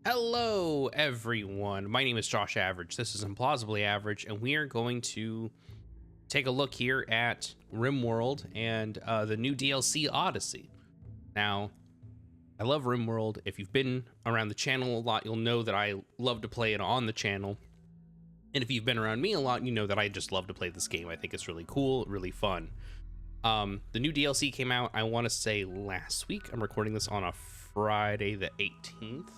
Hello, everyone. My name is Josh Average. This is Implausibly Average, and we are going to take a look here at RimWorld and the new DLC Odyssey. Now, I love RimWorld. If you've been around the channel a lot, you'll know that I love to play it on the channel. And if you've been around me a lot, you know that I just love to play this game. I think it's really cool, really fun. The new DLC came out, I want to say last week. I'm recording this on a Friday the 18th.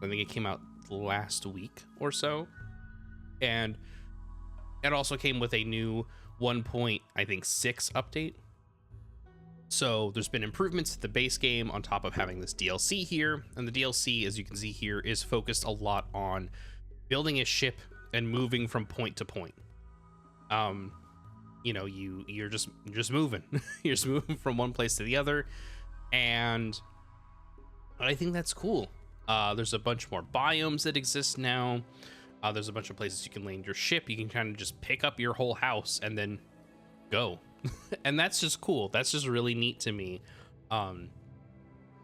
I think it came out last week or so, and it also came with a new 1.6 update. So there's been improvements to the base game on top of having this DLC here, and the DLC, as you can see here, is focused a lot on building a ship and moving from point to point. You know, you're just moving. You're just moving from one place to the other, and I think that's cool. There's a bunch more biomes that exist now. There's a bunch of places you can land your ship. You can kind of just pick up your whole house and then go. And that's just cool. That's just really neat to me,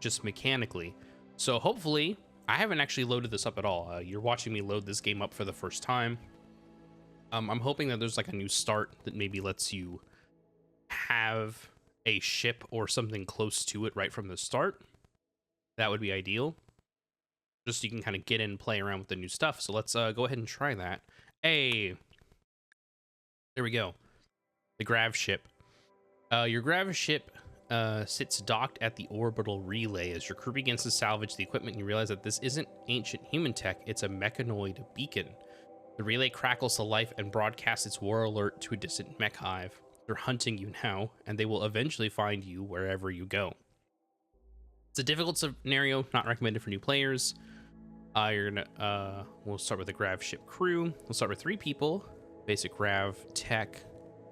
just mechanically. So hopefully, I haven't actually loaded this up at all. You're watching me load this game up for the first time. I'm hoping that there's like a new start that maybe lets you have a ship or something close to it right from the start. That would be ideal. Just so you can kind of get in and play around with the new stuff. So let's go ahead and try that. Hey, there we go. The grav ship. Your grav ship sits docked at the orbital relay. As your crew begins to salvage the equipment, you realize that this isn't ancient human tech, it's a mechanoid beacon. The relay crackles to life and broadcasts its war alert to a distant mech hive. They're hunting you now, and they will eventually find you wherever you go. It's a difficult scenario, not recommended for new players. We'll start with the grav ship crew. We'll start with 3 people. Basic grav tech.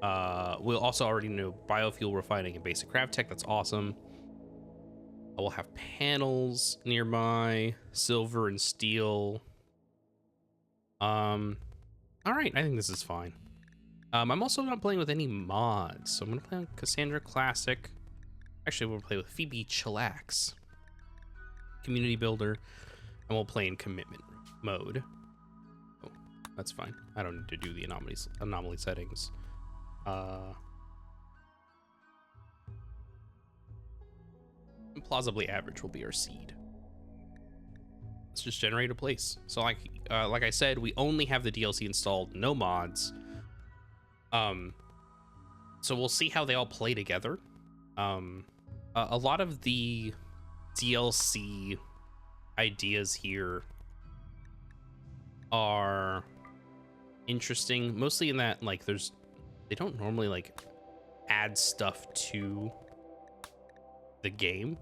We'll also already know biofuel refining and basic grav tech. That's awesome. We'll have panels nearby, silver and steel. All right, I think this is fine. I'm also not playing with any mods, so I'm gonna play on Cassandra Classic. Actually, we'll play with Phoebe Chillax, community builder, and we'll play in commitment mode. Oh, that's fine. I don't need to do the anomaly settings. Plausibly Average will be our seed. Let's just generate a place. So like I said, we only have the DLC installed, no mods. So we'll see how they all play together. A lot of the DLC ideas here are interesting, mostly in that like they don't normally like add stuff to the game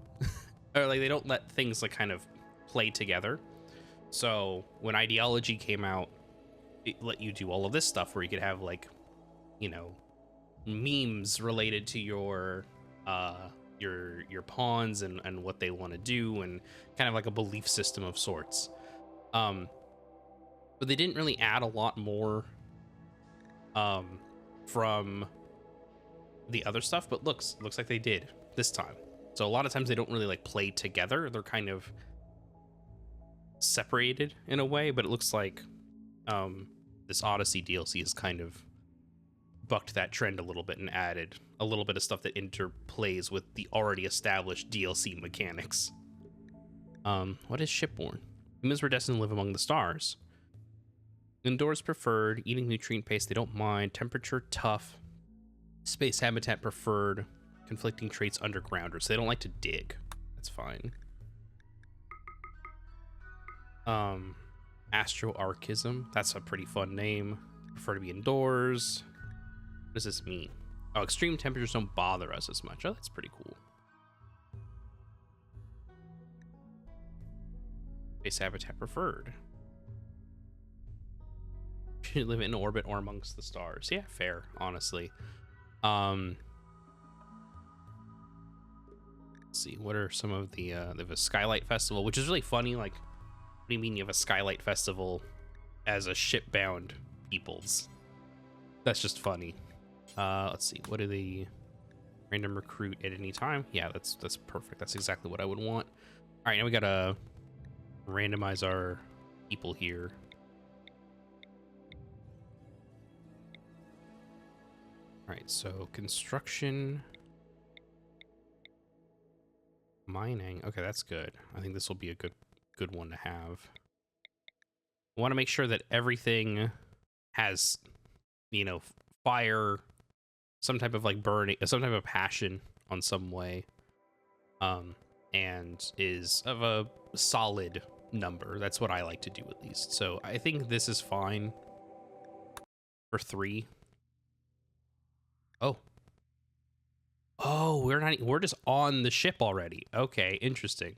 or like they don't let things like kind of play together. So when Ideology came out, it let you do all of this stuff where you could have like, you know, memes related to your pawns and what they want to do, and kind of like a belief system of sorts. But they didn't really add a lot more from the other stuff, but looks like they did this time. So a lot of times they don't really like play together. They're kind of separated in a way, but it looks like this Odyssey DLC has kind of bucked that trend a little bit and added a little bit of stuff that interplays with the already established DLC mechanics. What is shipborne? Humans were destined to live among the stars. Indoors preferred, eating nutrient paste they don't mind, temperature tough, space habitat preferred, conflicting traits undergrounders. So they don't like to dig. That's fine. Astroarchism. That's a pretty fun name. Prefer to be indoors. What does this mean? Oh, extreme temperatures don't bother us as much. Oh, that's pretty cool. Base habitat preferred. Should live in orbit or amongst the stars. Yeah, fair, honestly. Let's see, what are some of the they have a Skylight Festival, which is really funny. Like, what do you mean you have a Skylight Festival as a ship-bound peoples? That's just funny. Let's see, what are the random recruit at any time? Yeah, that's perfect. That's exactly what I would want. All right, now we got a Randomize our people here. All right, so construction, mining. Okay, that's good. I think this will be a good one to have. I want to make sure that everything has, you know, fire, some type of like burning, some type of passion on some way, and is of a solid number. That's what I like to do at least. So I think this is fine for 3. Oh, we're just on the ship already. Okay, interesting.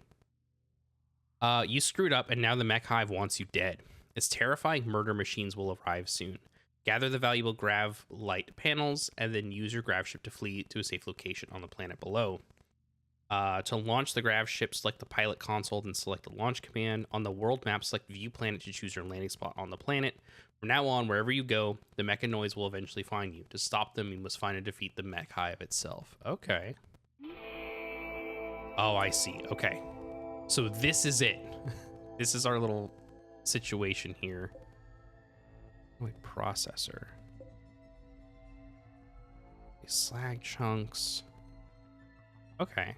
You screwed up and now the mech hive wants you dead. Its terrifying murder machines will arrive soon. Gather the valuable grav light panels and then use your grav ship to flee to a safe location on the planet below. To launch the grav ship, select the pilot console, then select the launch command. On the world map, select view planet to choose your landing spot on the planet. From now on, wherever you go, the mechanoids will eventually find you. To stop them, you must find and defeat the mech hive itself. Okay. Oh, I see. Okay. So this is it. This is our little situation here. Wait, processor. Slag chunks. Okay.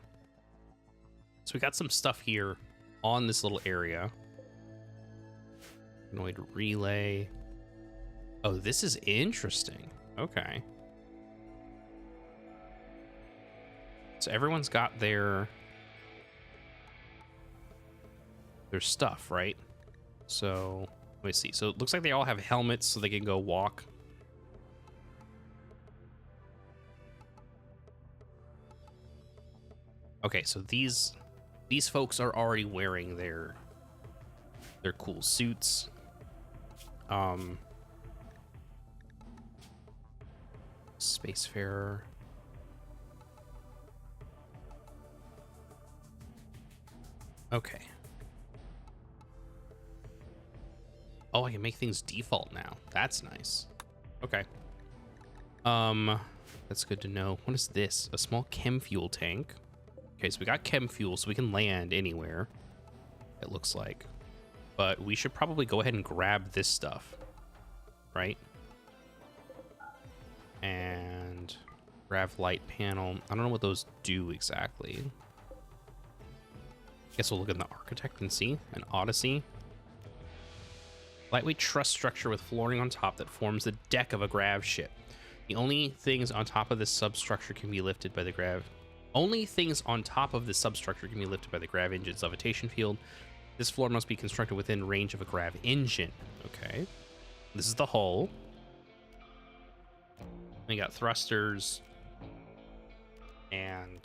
So we got some stuff here on this little area. Mechanoid relay. Oh, this is interesting. Okay. So everyone's got their stuff, right? So let me see. So it looks like they all have helmets so they can go walk. Okay, so these folks are already wearing their cool suits. Spacefarer. Okay. Oh, I can make things default now. That's nice. Okay. That's good to know. What is this? A small chem fuel tank. Okay, so we got chem fuel, so we can land anywhere, it looks like. But we should probably go ahead and grab this stuff, right? And grav light panel. I don't know what those do exactly. Guess we'll look in the architect and see. An Odyssey. Lightweight truss structure with flooring on top that forms the deck of a grav ship. The only things on top of this substructure can be lifted by the grav. Only things on top of the substructure can be lifted by the grav engine's levitation field. This floor must be constructed within range of a grav engine. Okay. This is the hull. We got thrusters and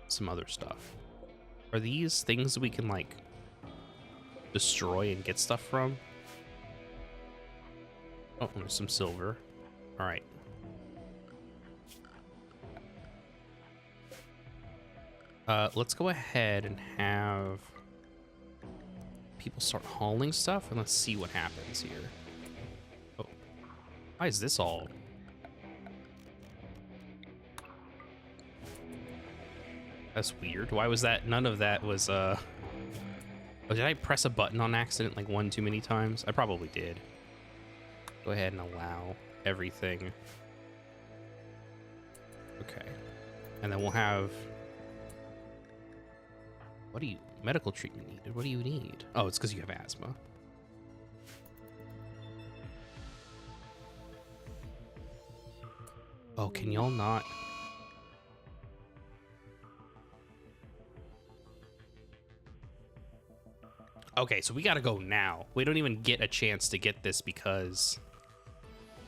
some other stuff. Are these things we can like destroy and get stuff from? Oh, there's some silver. All right. Let's go ahead and have people start hauling stuff and let's see what happens here. Oh, why is this all? That's weird. Why was that? None of that was, oh, did I press a button on accident like one too many times? I probably did. Go ahead and allow everything. Okay. And then we'll have... What do you... Medical treatment needed. What do you need? Oh, it's because you have asthma. Oh, can y'all not... Okay, so we gotta go now. We don't even get a chance to get this because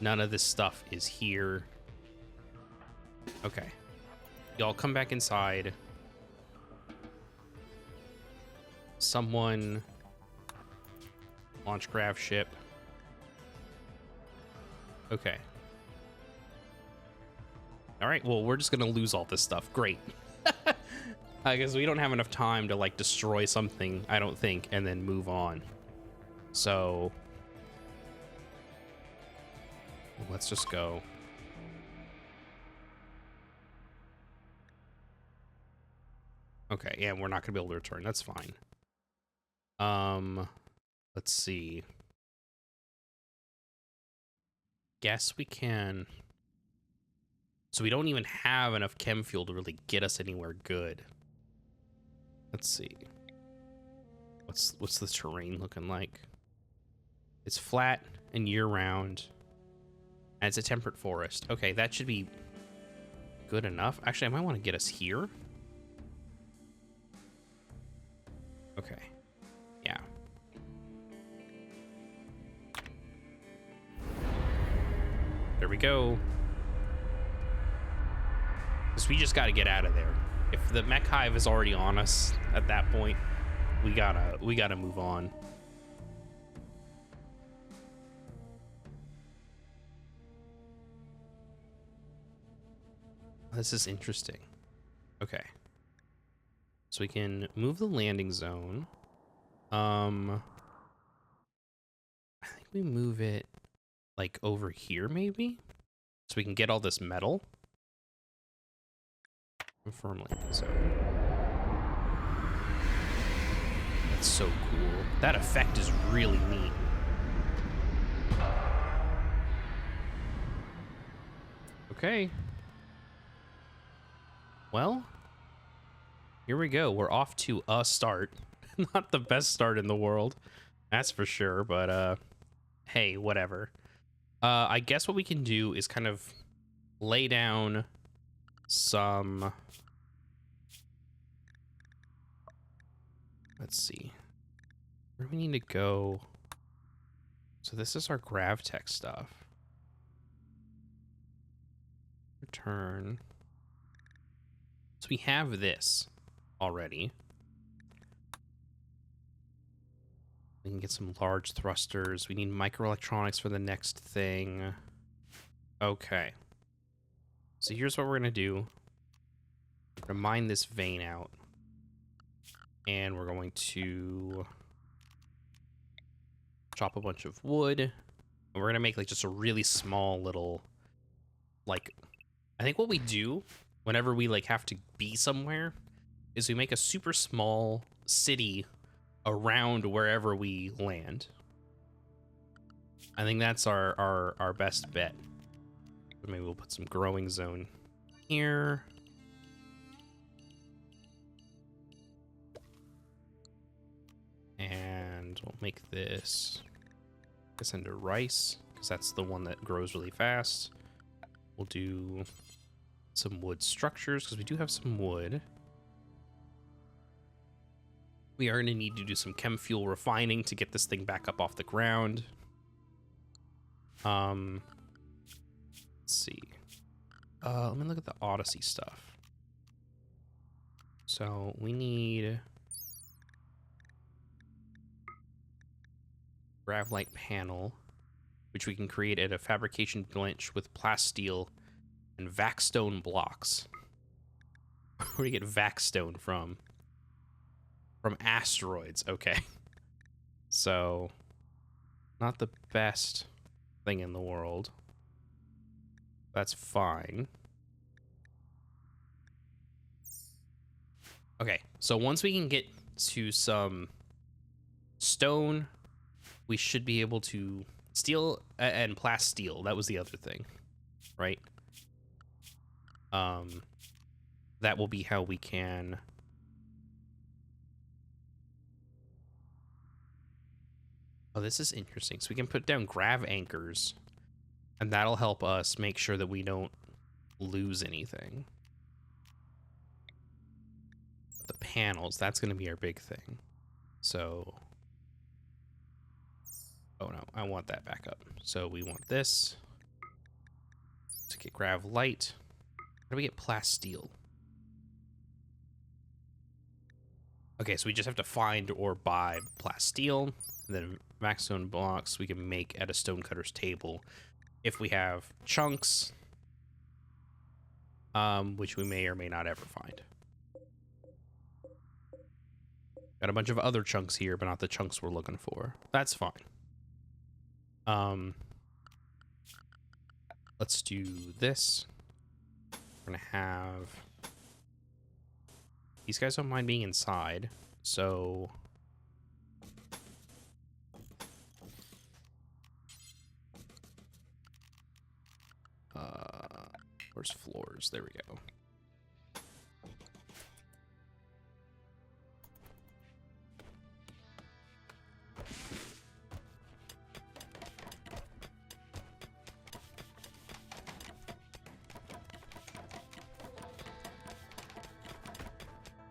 none of this stuff is here. Okay. Y'all come back inside. Someone launch grav ship. Okay. All right, well, we're just gonna lose all this stuff. Great. I guess we don't have enough time to like destroy something, I don't think, and then move on. So let's just go. Okay, yeah, we're not gonna be able to return. That's fine. Let's see. Guess we can. So we don't even have enough chem fuel to really get us anywhere good. Let's see. What's the terrain looking like? It's flat and year-round. And it's a temperate forest. Okay, that should be good enough. Actually, I might want to get us here. Okay. Yeah. There we go. Because we just got to get out of there. If the mech hive is already on us at that point, we gotta move on. This is interesting. Okay. So we can move the landing zone. I think we move it like over here maybe? So we can get all this metal. Confirm landing zone. That's so cool. That effect is really neat. Okay. Well, here we go. We're off to a start. Not the best start in the world, that's for sure, but hey, whatever. I guess what we can do is kind of lay down some... Let's see. Where do we need to go? So this is our GravTech stuff. Return. So we have this already. We can get some large thrusters. We need microelectronics for the next thing. Okay. So here's what we're going to do. We're going to mine this vein out. And we're going to chop a bunch of wood. And we're going to make like just a really small little, like, I think what we do whenever we like have to be somewhere is we make a super small city around wherever we land. I think that's our best bet. Maybe we'll put some growing zone here. And we'll make this into rice, because that's the one that grows really fast. We'll do some wood structures, because we do have some wood. We are going to need to do some chem fuel refining to get this thing back up off the ground. Let's see. Let me look at the Odyssey stuff. So we need Gravlite panel, which we can create at a fabrication bench with plasteel and vaxstone blocks. Where do we get vaxstone from? From asteroids. Okay. So, not the best thing in the world. That's fine. Okay, so once we can get to some stone, we should be able to steel and plasteel. That was the other thing, right? That will be how we can oh, this is interesting. So we can put down grav anchors, and that'll help us make sure that we don't lose anything. The panels, that's going to be our big thing. So, oh no, I want that back up. So we want this to get grav light. How do we get plasteel? Okay, so we just have to find or buy plasteel, and then maxstone blocks we can make at a stonecutter's table if we have chunks, which we may or may not ever find. Got a bunch of other chunks here, but not the chunks we're looking for. That's fine. Let's do this. We're gonna have These guys don't mind being inside, so... where's floors? There we go.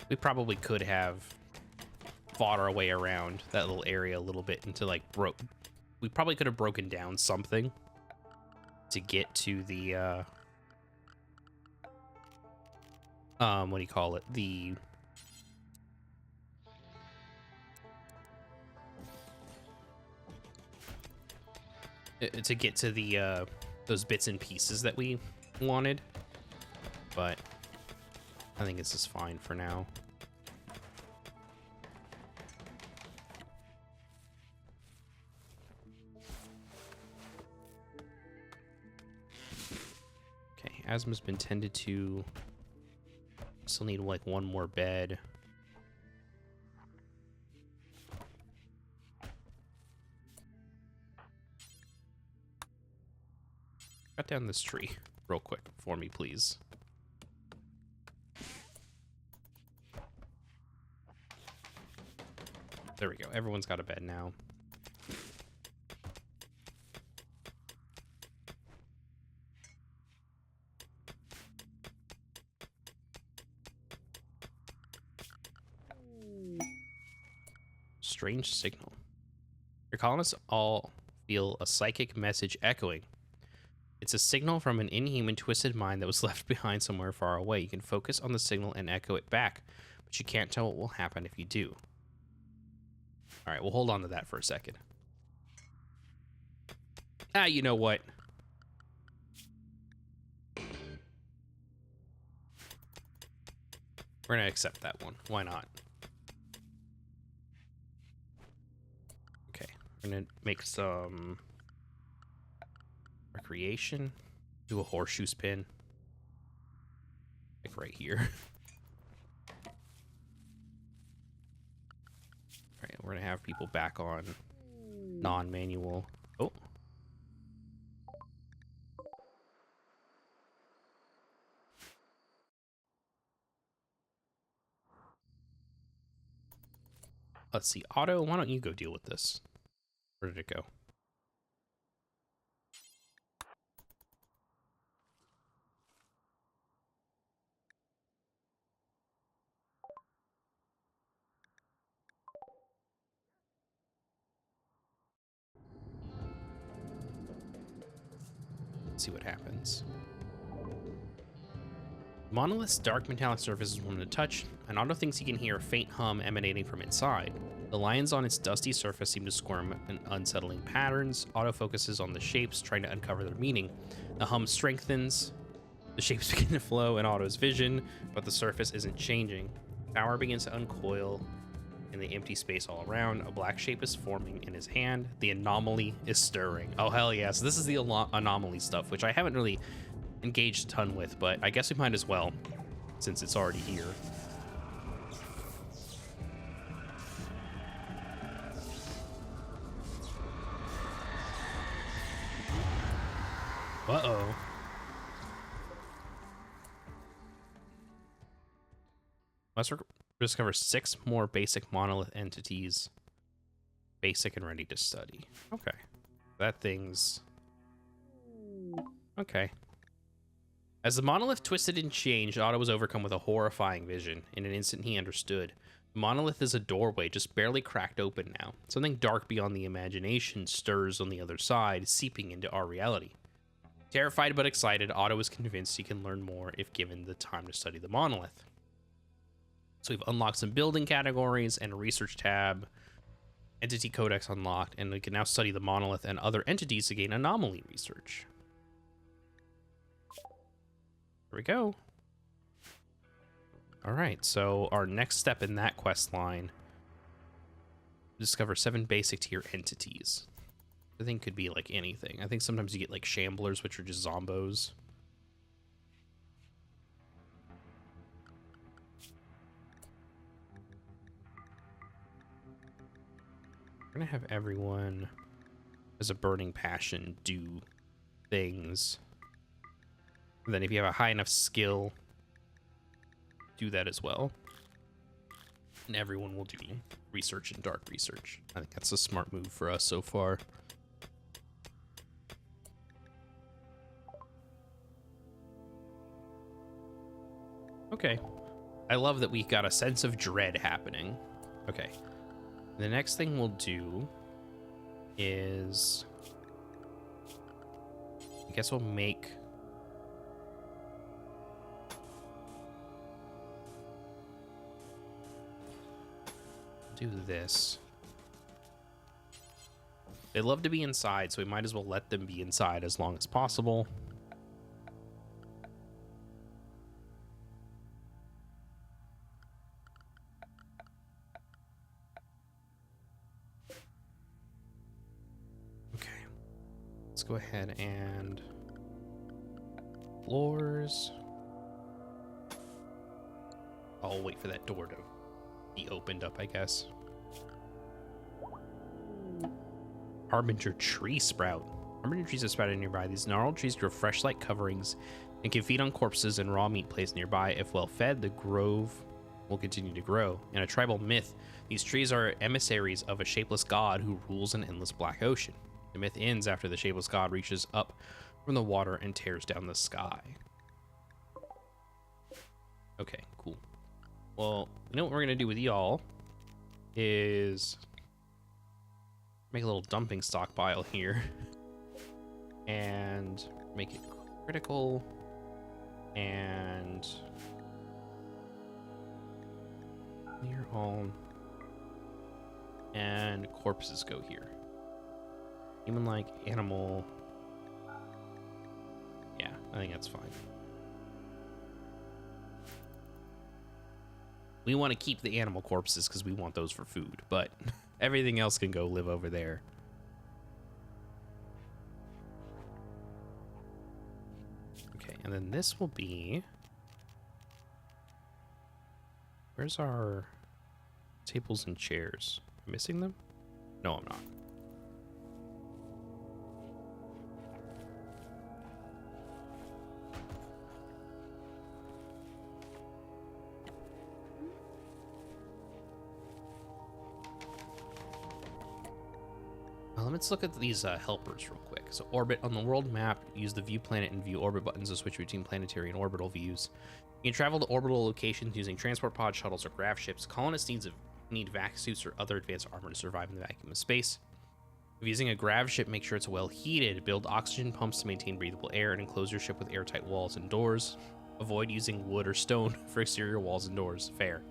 We probably could have fought our way around that little area a little bit into like we probably could have broken down something to get to the what do you call it? To get to the those bits and pieces that we wanted, but I think this is fine for now. Okay, asthma's been tended to. Still need like one more bed. Cut down this tree real quick for me, please. There we go. Everyone's got a bed now. Strange signal. Your colonists all feel a psychic message echoing. It's a signal from an inhuman, twisted mind that was left behind somewhere far away. You can focus on the signal and echo it back, but you can't tell what will happen if you do. All right, we'll hold on to that for a second. Ah, you know what? We're gonna accept that one. Why not? Okay, we're gonna make some recreation. Do a horseshoe spin. Like right here. All right, we're gonna have people back on non-manual. Oh. Let's see, Otto, why don't you go deal with this? Where did it go? Let's see what happens. Monolith's dark metallic surface is warm to touch, and Otto thinks he can hear a faint hum emanating from inside. The lines on its dusty surface seem to squirm in unsettling patterns. Otto focuses on the shapes, trying to uncover their meaning. The hum strengthens, the shapes begin to flow in Otto's vision, but the surface isn't changing. Power begins to uncoil in the empty space all around. A black shape is forming in his hand. The anomaly is stirring. Oh, hell yes. This is the anomaly stuff, which I haven't really engaged a ton with, but I guess we might as well, since it's already here. Uh-oh. Let's discover 6 more basic monolith entities. Basic and ready to study. Okay. That thing's... okay. As the monolith twisted and changed, Otto was overcome with a horrifying vision. In an instant, he understood. The monolith is a doorway, just barely cracked open now. Something dark beyond the imagination stirs on the other side, seeping into our reality. Terrified but excited, Otto is convinced he can learn more if given the time to study the monolith. So we've unlocked some building categories and a research tab. Entity codex unlocked, and we can now study the monolith and other entities to gain anomaly research. There we go. All right, so our next step in that quest line, discover 7 basic tier entities. I think could be like anything. I think sometimes you get like shamblers, which are just zombos. We're gonna have everyone as a burning passion do things. And then if you have a high enough skill, do that as well. And everyone will do research and dark research. I think that's a smart move for us so far. Okay. I love that we got a sense of dread happening. Okay. The next thing we'll do is... I guess we'll make... do this. They love to be inside, so we might as well let them be inside as long as possible. Okay. Let's go ahead and floors. I'll wait for that door to be opened up, I guess. Harbinger tree sprout. Harbinger trees are sprouted nearby. These gnarled trees grow fresh like coverings and can feed on corpses and raw meat placed nearby. If well fed, the grove will continue to grow. In a tribal myth, these trees are emissaries of a shapeless god who rules an endless black ocean. The myth ends after the shapeless god reaches up from the water and tears down the sky. Okay, cool. Well, you know what we're going to do with y'all is make a little dumping stockpile here and make it critical and clear all, and corpses go here. Human like, animal. Yeah, I think that's fine. We want to keep the animal corpses because we want those for food, but everything else can go live over there. Okay, and then this will be... Where's our tables and chairs? Am I missing them? No, I'm not. Let's look at these helpers real quick. So orbit on the world map, use the view planet and view orbit buttons to switch between planetary and orbital views. You can travel to orbital locations using transport pods, shuttles, or grav ships. Colonists need vac suits or other advanced armor to survive in the vacuum of space. If using a grav ship, make sure it's well heated. Build oxygen pumps to maintain breathable air and enclose your ship with airtight walls and doors. Avoid using wood or stone for exterior walls and doors. Fair.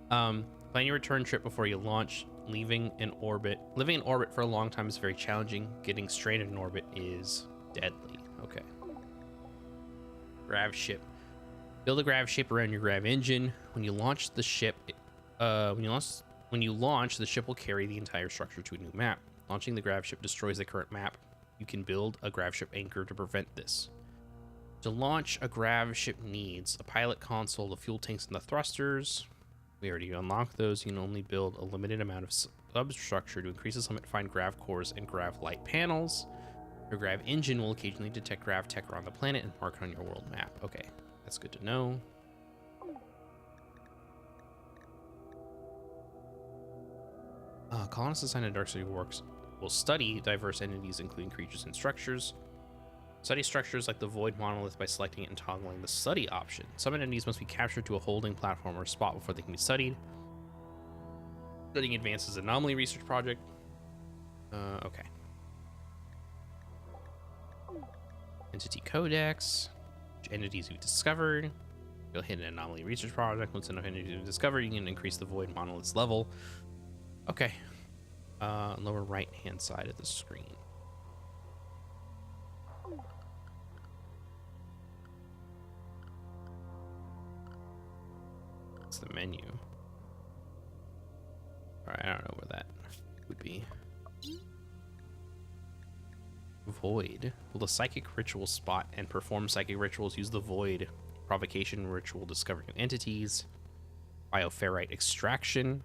Plan your return trip before you launch. Living in orbit for a long time is very challenging. Getting stranded in orbit is deadly. Okay. Grav ship. Build a grav ship around your grav engine. When you launch the ship, the ship will carry the entire structure to a new map. Launching the grav ship destroys the current map. You can build a grav ship anchor to prevent this. To launch, a grav ship needs a pilot console, the fuel tanks, and the thrusters. We already unlocked those. You can only build a limited amount of substructure. To increase this limit, find grav cores and grav light panels. Your grav engine will occasionally detect grav tech around the planet and mark it on your world map. Okay, that's good to know. Colonists assigned to Dark City works will study diverse entities, including creatures and structures. Study structures like the Void Monolith by selecting it and toggling the study option. Some entities must be captured to a holding platform or spot before they can be studied. Studying advances anomaly research project. Okay. Entity Codex. Which entities we've discovered. You'll hit an anomaly research project. Once enough entities we've discovered, you can increase the Void Monolith's level. Okay. Lower right hand side of the screen. The menu. All right, I don't know where that would be. Void. Will the psychic ritual spot and perform psychic rituals. Use the void provocation ritual. Discover new entities. Bioferrite extraction.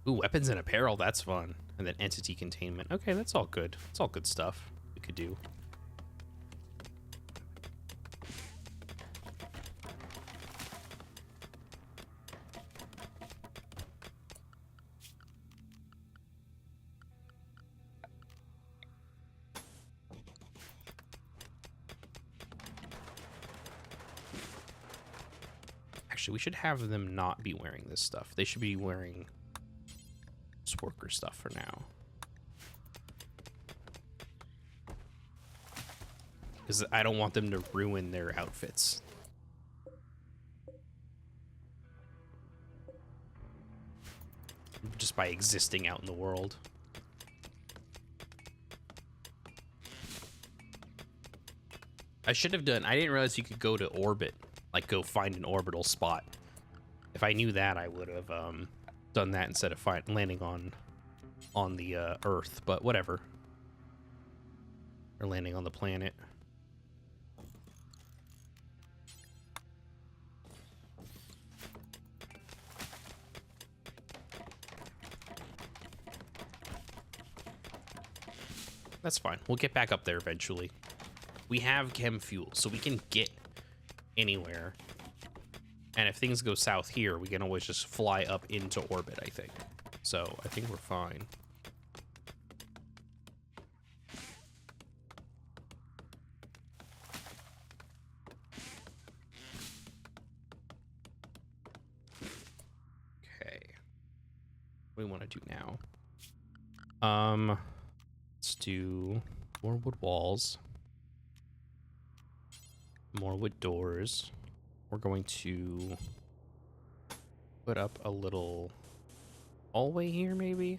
Ooh, weapons and apparel, that's fun. And then entity containment. Okay, that's all good. It's all good stuff we could do. Actually, we should have them not be wearing this stuff. They should be wearing this worker stuff for now. Because I don't want them to ruin their outfits. Just by existing out in the world. I should have done... I didn't realize you could go to orbit. Like, go find an orbital spot. If I knew that, I would have done that instead of landing on the Earth. But whatever. Or landing on the planet. That's fine. We'll get back up there eventually. We have chem fuel, so we can get anywhere. And if things go south here, we can always just fly up into orbit, I think. So I think we're fine. Okay. What do we want to do now? Let's do more wood walls. More wood doors. We're going to put up a little hallway here, maybe?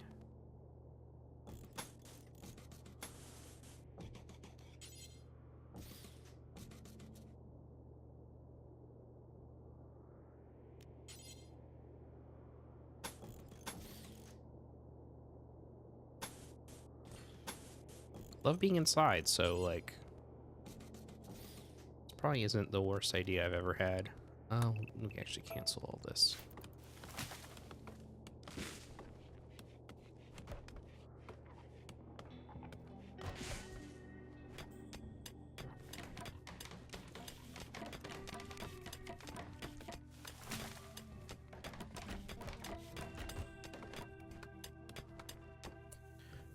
Love being inside, so, like... probably isn't the worst idea I've ever had. Oh, we can actually cancel all this.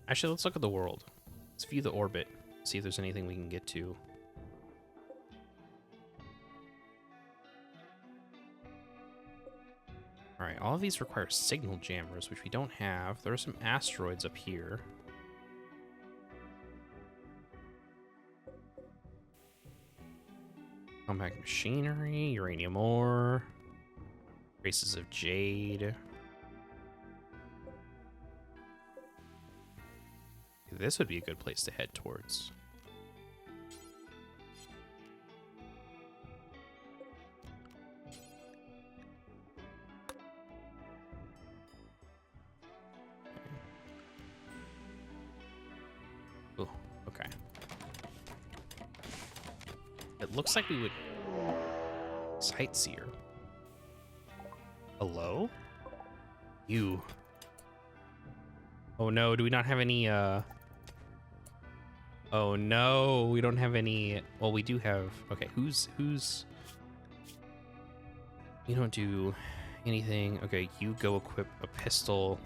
Actually, let's look at the world. Let's view the orbit. See if there's anything we can get to. Alright, all of these require signal jammers, which we don't have. There are some asteroids up here. Compact machinery, uranium ore, traces of jade. This would be a good place to head towards. Oh, okay. It looks like we would... Sightseer. Hello? You. Oh no, do we not have any, Oh no, we don't have any... Well, we do have... Okay, who's... You don't do anything. Okay, you go equip a pistol.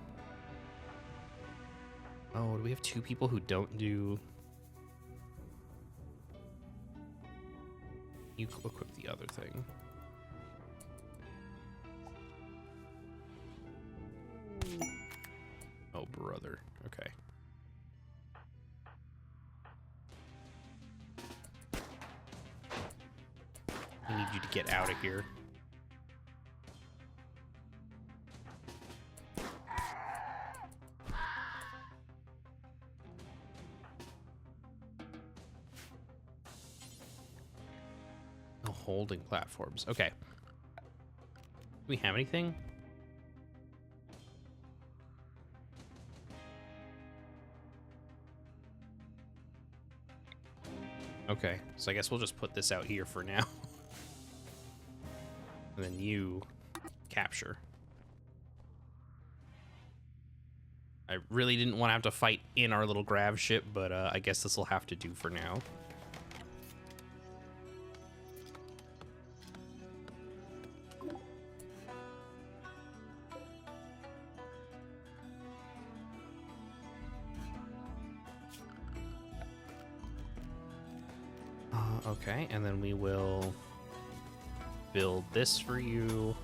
Oh, do we have two people who don't do... You equip the other thing. Oh, brother. Okay. I need you to get out of here. No holding platforms. Okay. Do we have anything? Okay, so I guess we'll just put this out here for now. And then you capture. I really didn't want to have to fight in our little grav ship, but I guess this will have to do for now. Okay, and then we will build this for you.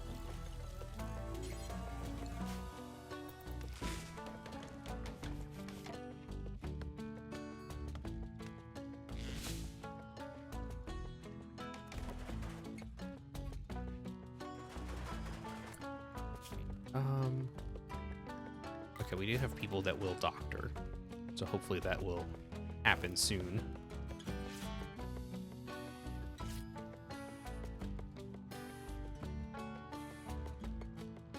Okay, we do have people that will doctor, so hopefully that will happen soon.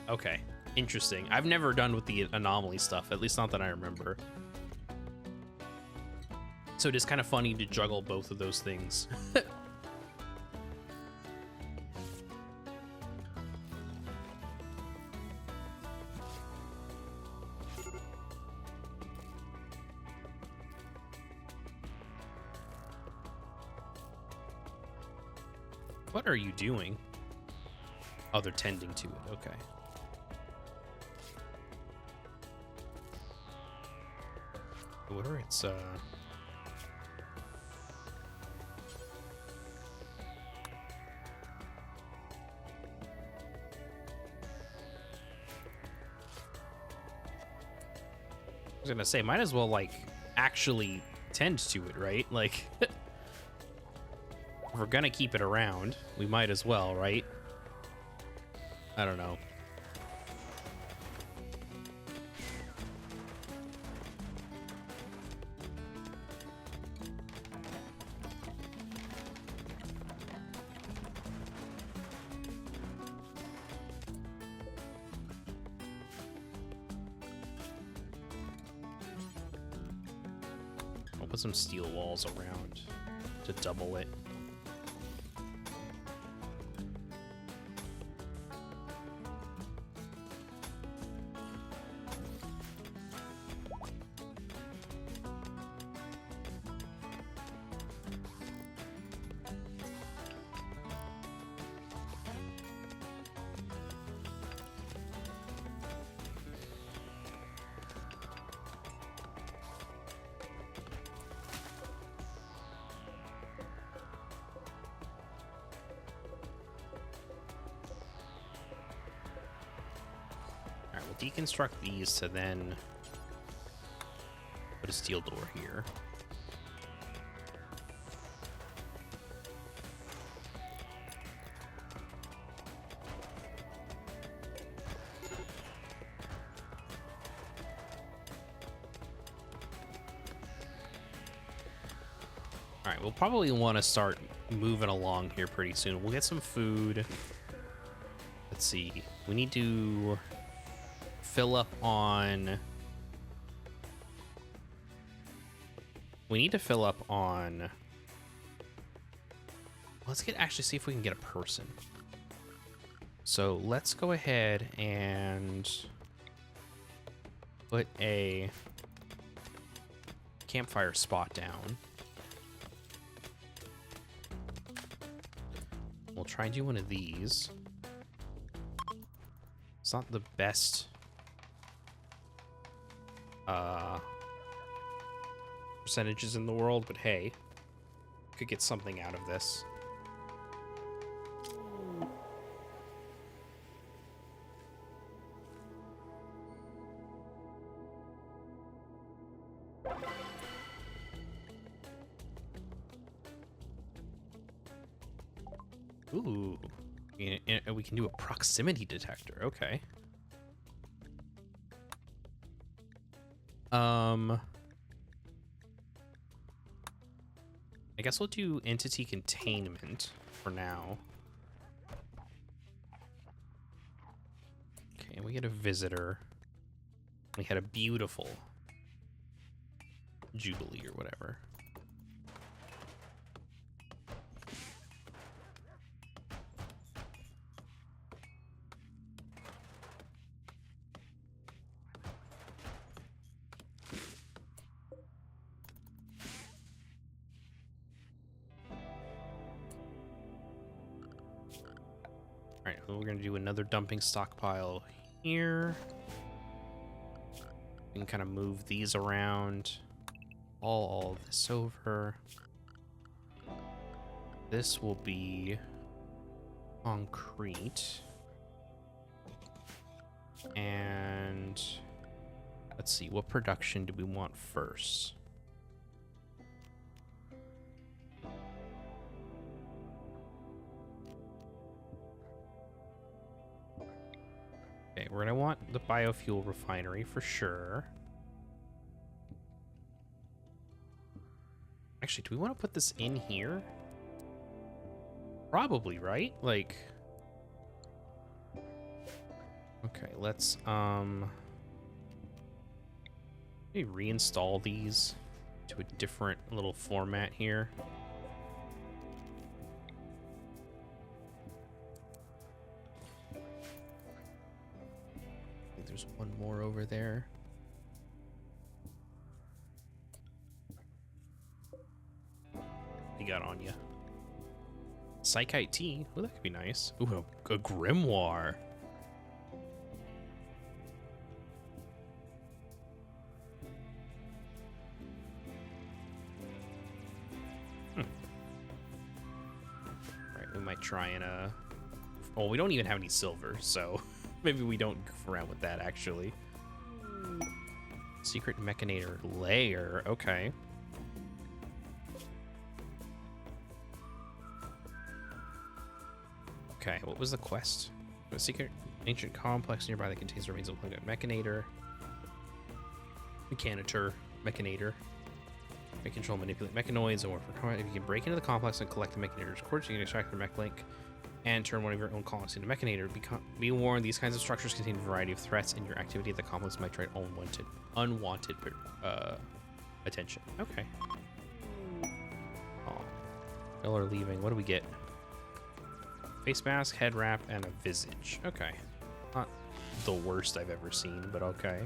Okay, interesting. I've never done with the anomaly stuff, at least not that I remember. So it is kind of funny to juggle both of those things. What are you doing? Oh, they're tending to it. Okay. Where it's I was gonna say, might as well like actually tend to it, right? Like, if we're gonna keep it around, we might as well, right? I don't know. I'll put some steel walls around to double it. Deconstruct these to then put a steel door here. All right, we'll probably want to start moving along here pretty soon. We'll get some food. Let's see. We need to fill up on... We need to fill up on... Let's actually see if we can get a person. So let's go ahead and put a campfire spot down. We'll try and do one of these. It's not the best percentages in the world, but hey, could get something out of this. Ooh, and we can do a proximity detector. Okay. I guess we'll do entity containment for now. Okay, we get a visitor. We had a beautiful Jubilee or whatever. Alright, we're gonna do another dumping stockpile here. We can kind of move these around. All this over. This will be concrete. And let's see, what production do we want first? Okay, we're gonna want the biofuel refinery for sure. Actually, do we want to put this in here? Probably, right? Like, okay, let's maybe reinstall these to a different little format here. I think there's one more over there. You got on you. Psychite tea. Oh, that could be nice. Ooh, a grimoire. Alright, we might try and well, we don't even have any silver, so maybe we don't goof around with that actually. Secret Mechanator layer. Okay. Okay, what was the quest? A secret ancient complex nearby that contains the remains of a Mechanator. Mechanator. May control, manipulate mechanoids, or for combat, if you can break into the complex and collect the Mechanator's cords, you can extract their mech link and turn one of your own colonists into Mechanator. Be warned, these kinds of structures contain a variety of threats, and your activity at the complex might attract unwanted attention. Okay. Oh, y'all are leaving. What do we get? Face mask, head wrap, and a visage. Okay. Not the worst I've ever seen, but okay.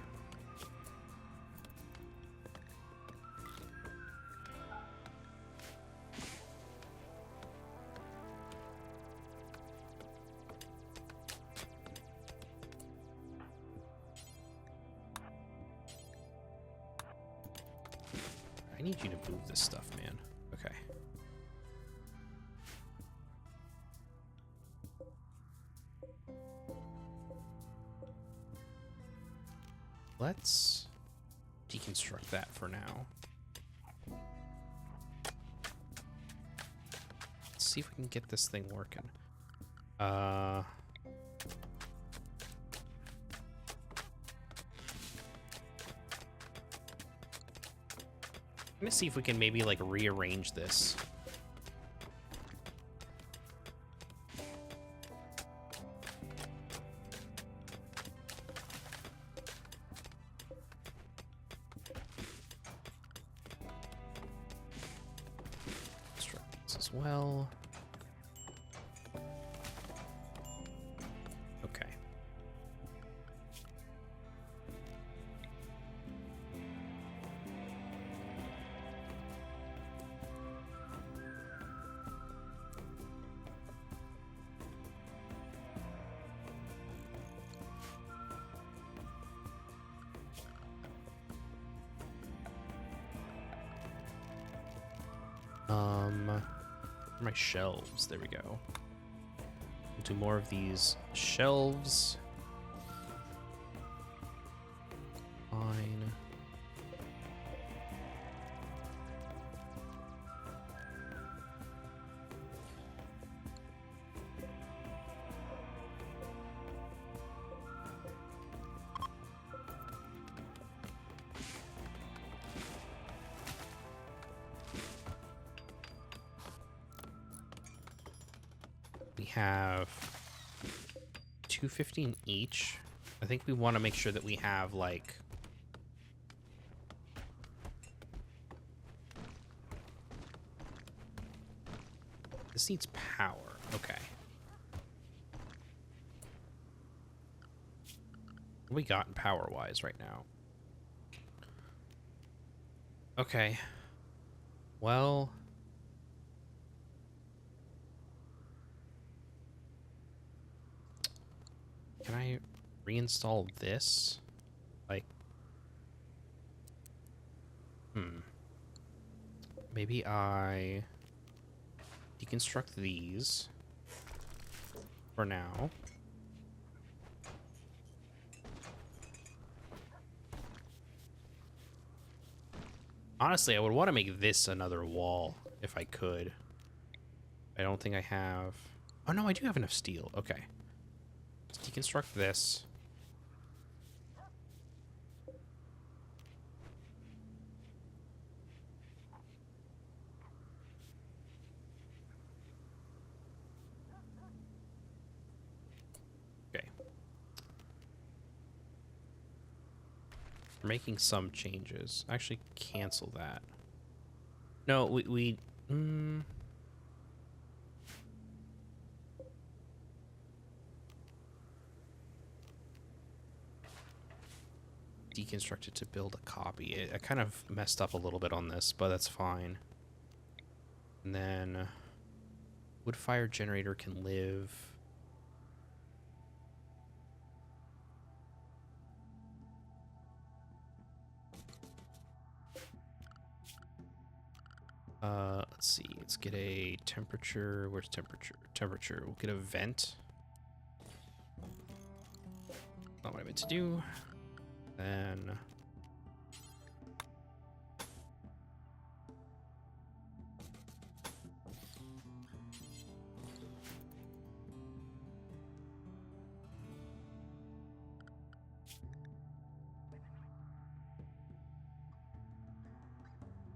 I need you to move this stuff, man. Okay. Let's deconstruct that for now. Let's see if we can get this thing working. I'm gonna see if we can maybe like rearrange this. Well, okay. My shelves, there we go. We'll do more of these shelves. Fine. We have 215 each. I think we want to make sure that we have like this needs power. Okay. What do we got in power wise right now? Okay. Well, Can I reinstall this? Like, maybe I deconstruct these for now. Honestly, I would want to make this another wall if I could. I don't think I have... Oh, no, I do have enough steel. Okay. Let's deconstruct this. Okay. We're making some changes. Actually, cancel that. No, we deconstruct it to build a copy. I kind of messed up a little bit on this, but that's fine. And then wood fire generator can live. Let's see. Let's get a temperature. Where's temperature? Temperature. We'll get a vent. Not what I meant to do. Then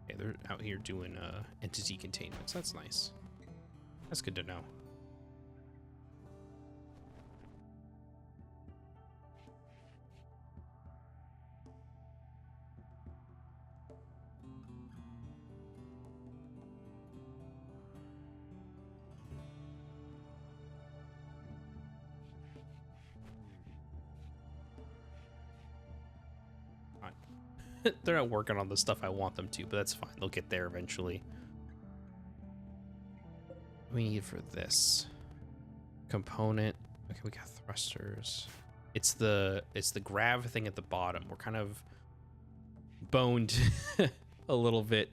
okay, they're out here doing entity containment. So that's nice. That's good to know. They're not working on the stuff I want them to, but that's fine. They'll get there eventually. What do we need for this component? Okay, we got thrusters. It's the grav thing at the bottom. We're kind of boned a little bit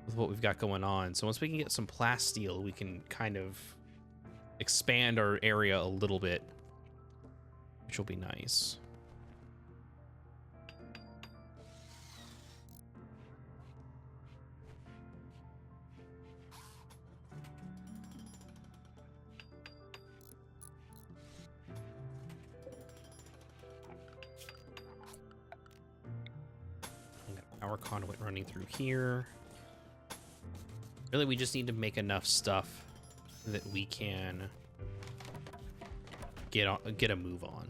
with what we've got going on. So once we can get some plasteel, we can kind of expand our area a little bit, which will be nice. Power conduit running through here. Really, we just need to make enough stuff that we can get a move on.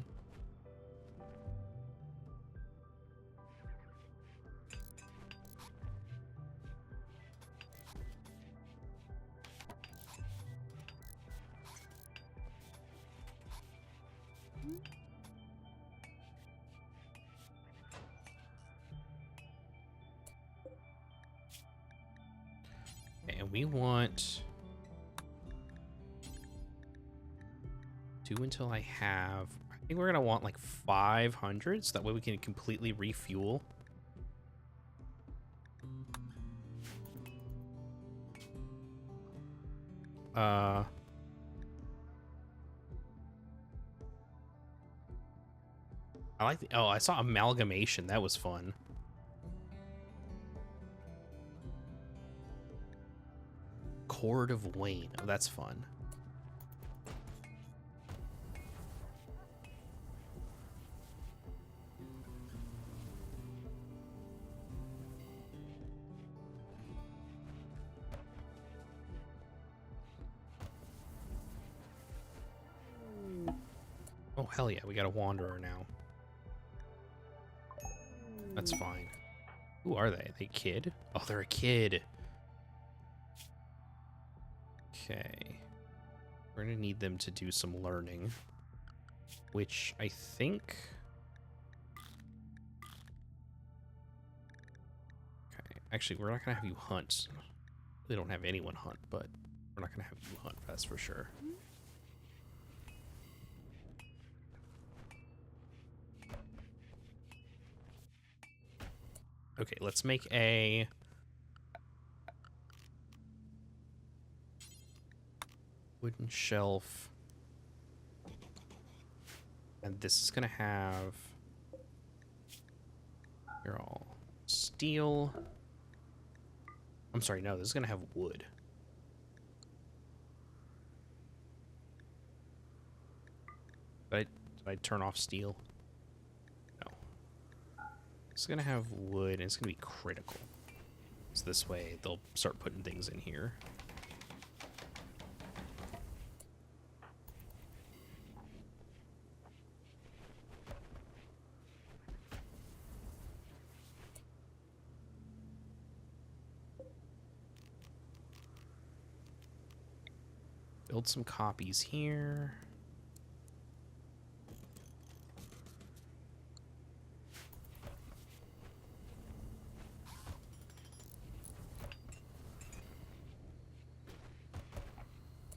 And we want 2 until I have... I think we're going to want like 500, so that way we can completely refuel. I like the... Oh, I saw amalgamation. That was fun. Cord of Wayne. Oh, that's fun. Oh, hell yeah. We got a wanderer now. That's fine. Who are they? Are they a kid? Oh, they're a kid. Okay. We're going to need them to do some learning, which I think... Okay. Actually, we're not going to have you hunt. They don't have anyone hunt, but we're not going to have you hunt, that's for sure. Okay, let's make a wooden shelf. And this is gonna have here all steel. I'm sorry, no, this is gonna have wood. Did I turn off steel? No. It's gonna have wood and it's gonna be critical. So this way they'll start putting things in here. Build some copies here.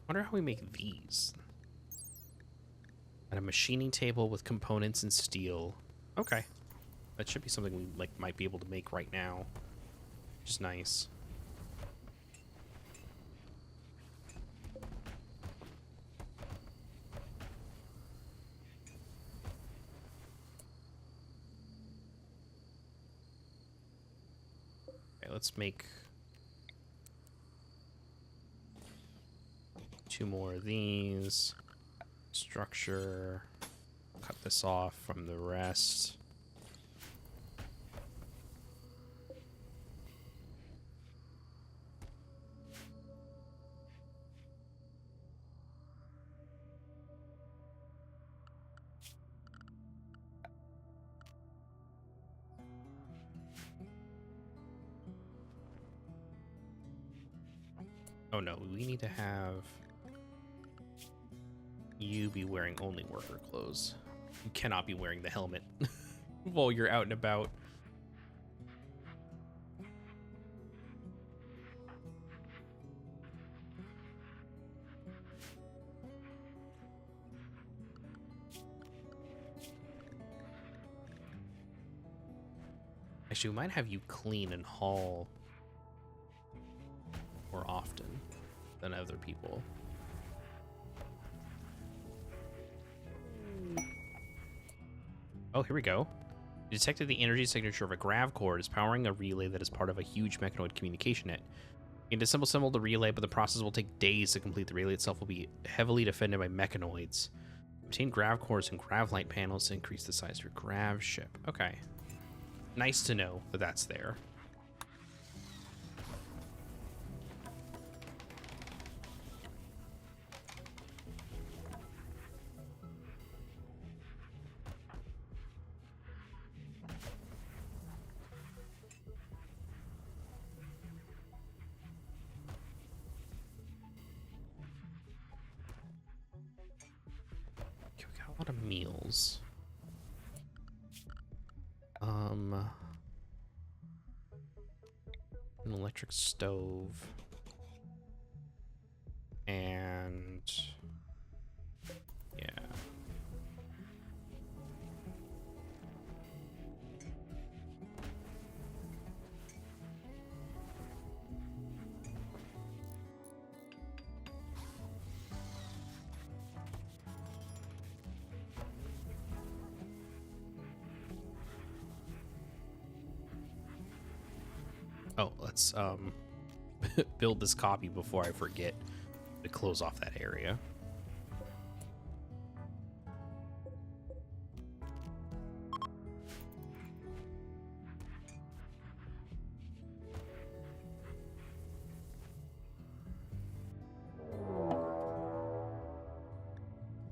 Wonder how we make these. And a machining table with components and steel. Okay. That should be something we might be able to make right now. Which is nice. Okay, let's make 2 more of these. Structure. Cut this off from the rest. Oh no, we need to have you be wearing only worker clothes. You cannot be wearing the helmet while you're out and about. Actually, we might have you clean and haul more often than other people. Oh, here we go. You detected the energy signature of a grav core is powering a relay that is part of a huge mechanoid communication net. You can disassemble the relay, but the process will take days to complete. The relay itself will be heavily defended by mechanoids. Obtain grav cores and grav light panels to increase the size of your grav ship. Okay. Nice to know that that's there. Okay, we got a lot of meals. An electric stove. And yeah. Oh, let's build this copy before I forget to close off that area.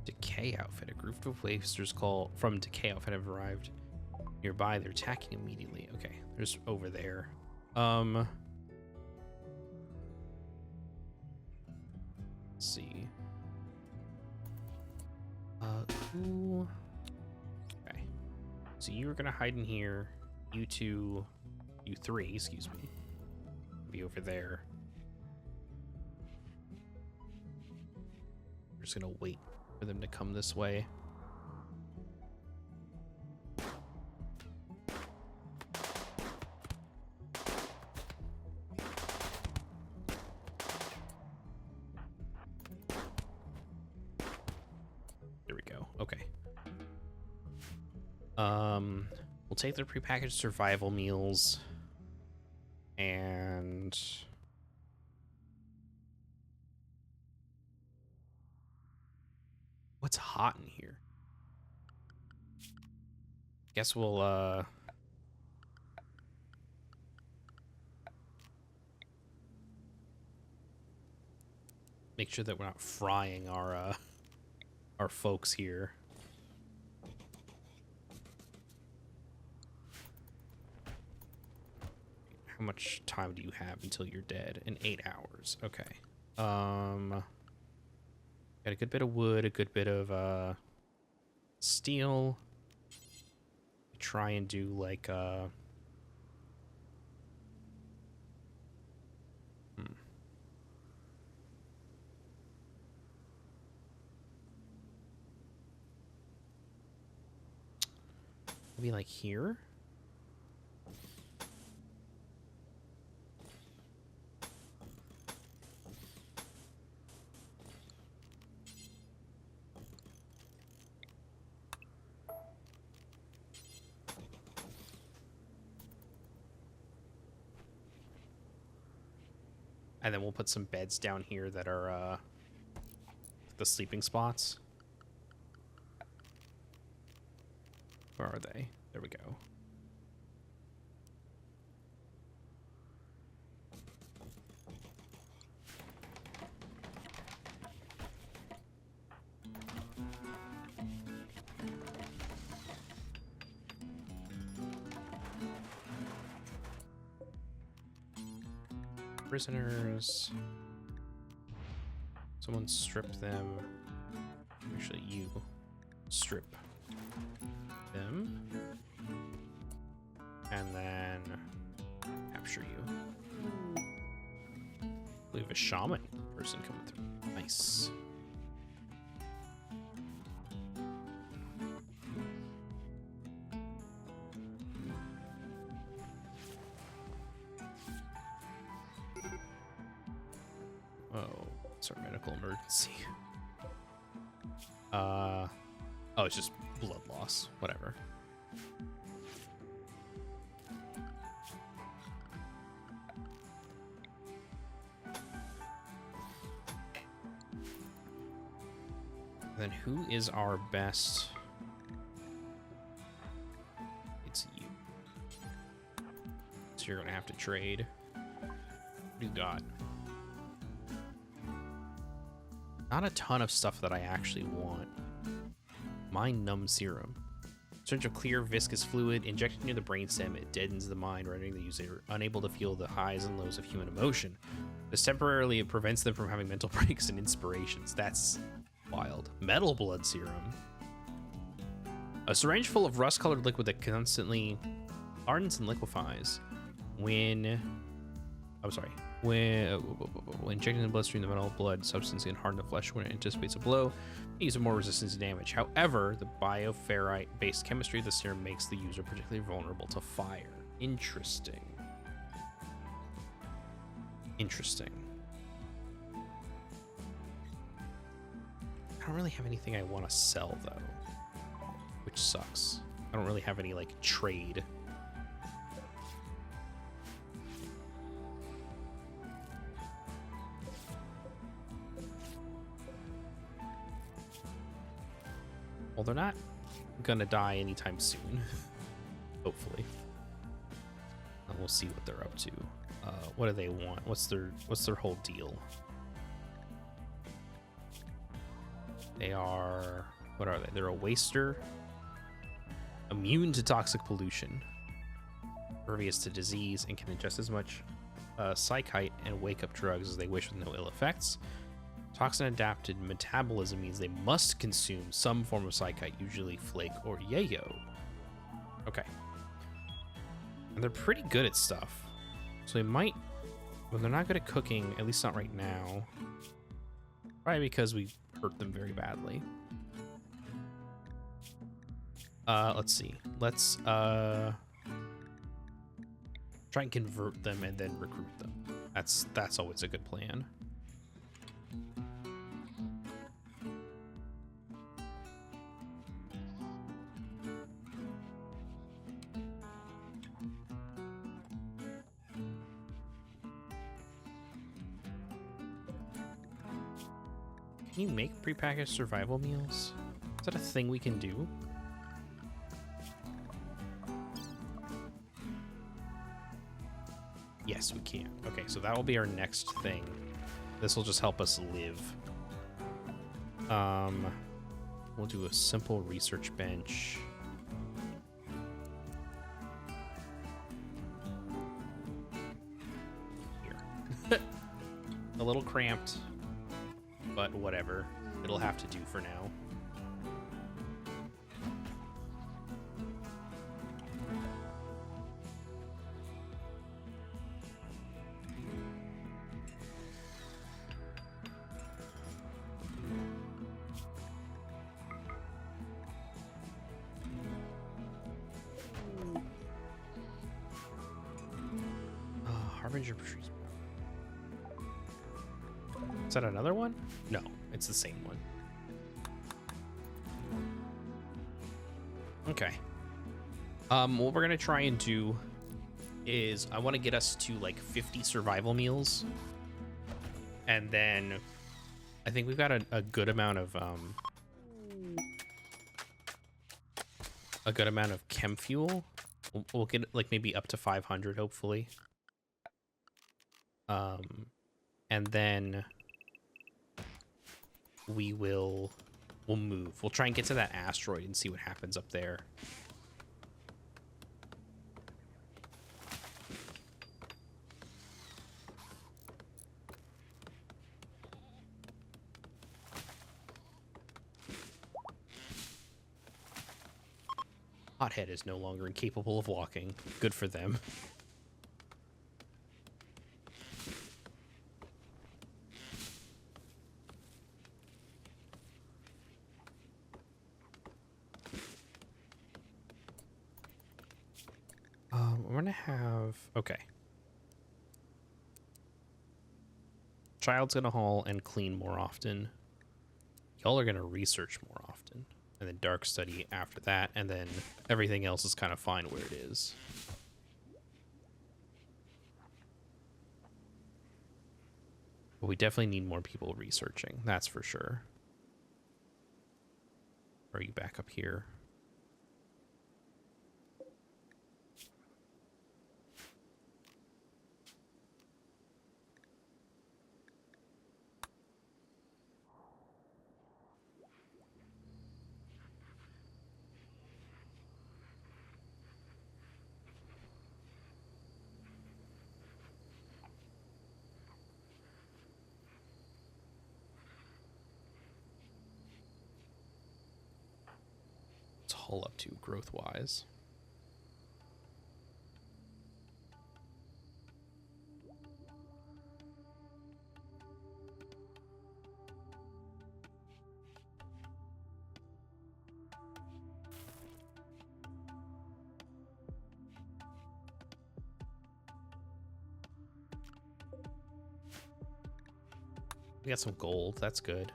Decay outfit. A group of wasters from Decay outfit have arrived nearby. They're attacking immediately. Okay, there's over there. Let's see. Cool. Okay. So you were gonna hide in here. You three, excuse me, be over there. We're just gonna wait for them to come this way. We'll take their prepackaged survival meals and what's hot in here? Guess we'll make sure that we're not frying our folks here. How much time do you have until you're dead? In 8 hours. Okay. Got a good bit of wood, a good bit of steel. Try and do like maybe like here. And then we'll put some beds down here that are the sleeping spots. Where are they? There we go. Prisoners. Someone strip them. Actually, you strip them. And then capture you. We have a shaman person coming through. Nice. Our medical emergency. Oh, it's just blood loss. Whatever. Then who is our best? It's you. So you're gonna have to trade. What do you got? Not a ton of stuff that I actually want. Mind numb serum. Syringe of clear viscous fluid injected near the brainstem. It deadens the mind, rendering the user unable to feel the highs and lows of human emotion. This temporarily prevents them from having mental breaks and inspirations. That's wild. Metal blood serum. A syringe full of rust-colored liquid that constantly hardens and liquefies. When injecting the bloodstream, the metal blood substance can harden the flesh when it anticipates a blow. It uses more resistance to damage. However, the bioferrite-based chemistry of the serum makes the user particularly vulnerable to fire. Interesting. Interesting. I don't really have anything I want to sell, though, which sucks. I don't really have any, like, trade. Well, they're not gonna die anytime soon. Hopefully. And we'll see what they're up to. What do they want? What's their whole deal? They are... What are they? They're a waster. Immune to toxic pollution. Pervious to disease and can ingest as much psychite and wake-up drugs as they wish with no ill effects. Toxin-adapted metabolism means they must consume some form of psychite, usually flake or yayo. Okay. And they're pretty good at stuff. So they might... Well, they're not good at cooking, at least not right now. Probably because we hurt them very badly. Let's see. Let's try and convert them and then recruit them. That's always a good plan. Can you make prepackaged survival meals? Is that a thing we can do? Yes, we can. Okay, so that will be our next thing. This will just help us live. We'll do a simple research bench. Here. A little cramped, but whatever. It'll have to do for now. Harbinger trees. Is that another one? No, it's the same one. Okay. What we're gonna try and do is I want to get us to like 50 survival meals, and then I think we've got a good amount of chem fuel. We'll get like maybe up to 500, hopefully. And then we'll move. We'll try and get to that asteroid and see what happens up there. Hothead is no longer incapable of walking. Good for them. We're gonna have... Okay. Child's gonna haul and clean more often. Y'all are gonna research more often. And then dark study after that, and then everything else is kind of fine where it is. But we definitely need more people researching, that's for sure. Are you back up here? Hull up to growth wise? We got some gold, that's good.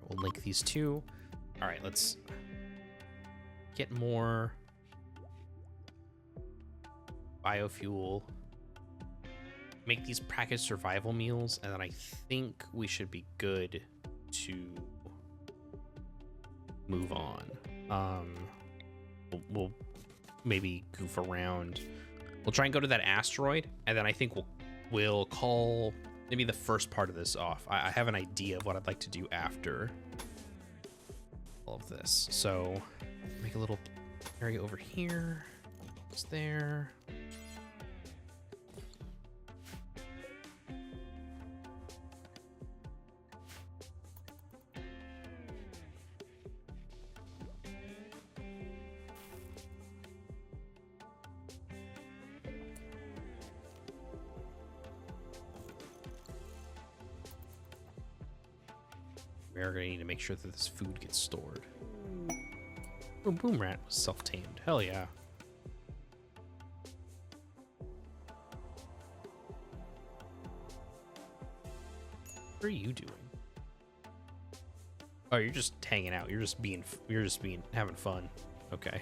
We'll link these two. All right, let's get more biofuel. Make these packaged survival meals, and then I think we should be good to move on. We'll maybe goof around. We'll try and go to that asteroid, and then I think we'll call maybe the first part of this off. I have an idea of what I'd like to do after all of this. So make a little area over here. It's there. We're gonna need to make sure that this food gets stored. Oh, Boom Rat was self-tamed. Hell yeah. What are you doing? Oh, you're just hanging out. You're just being having fun. Okay.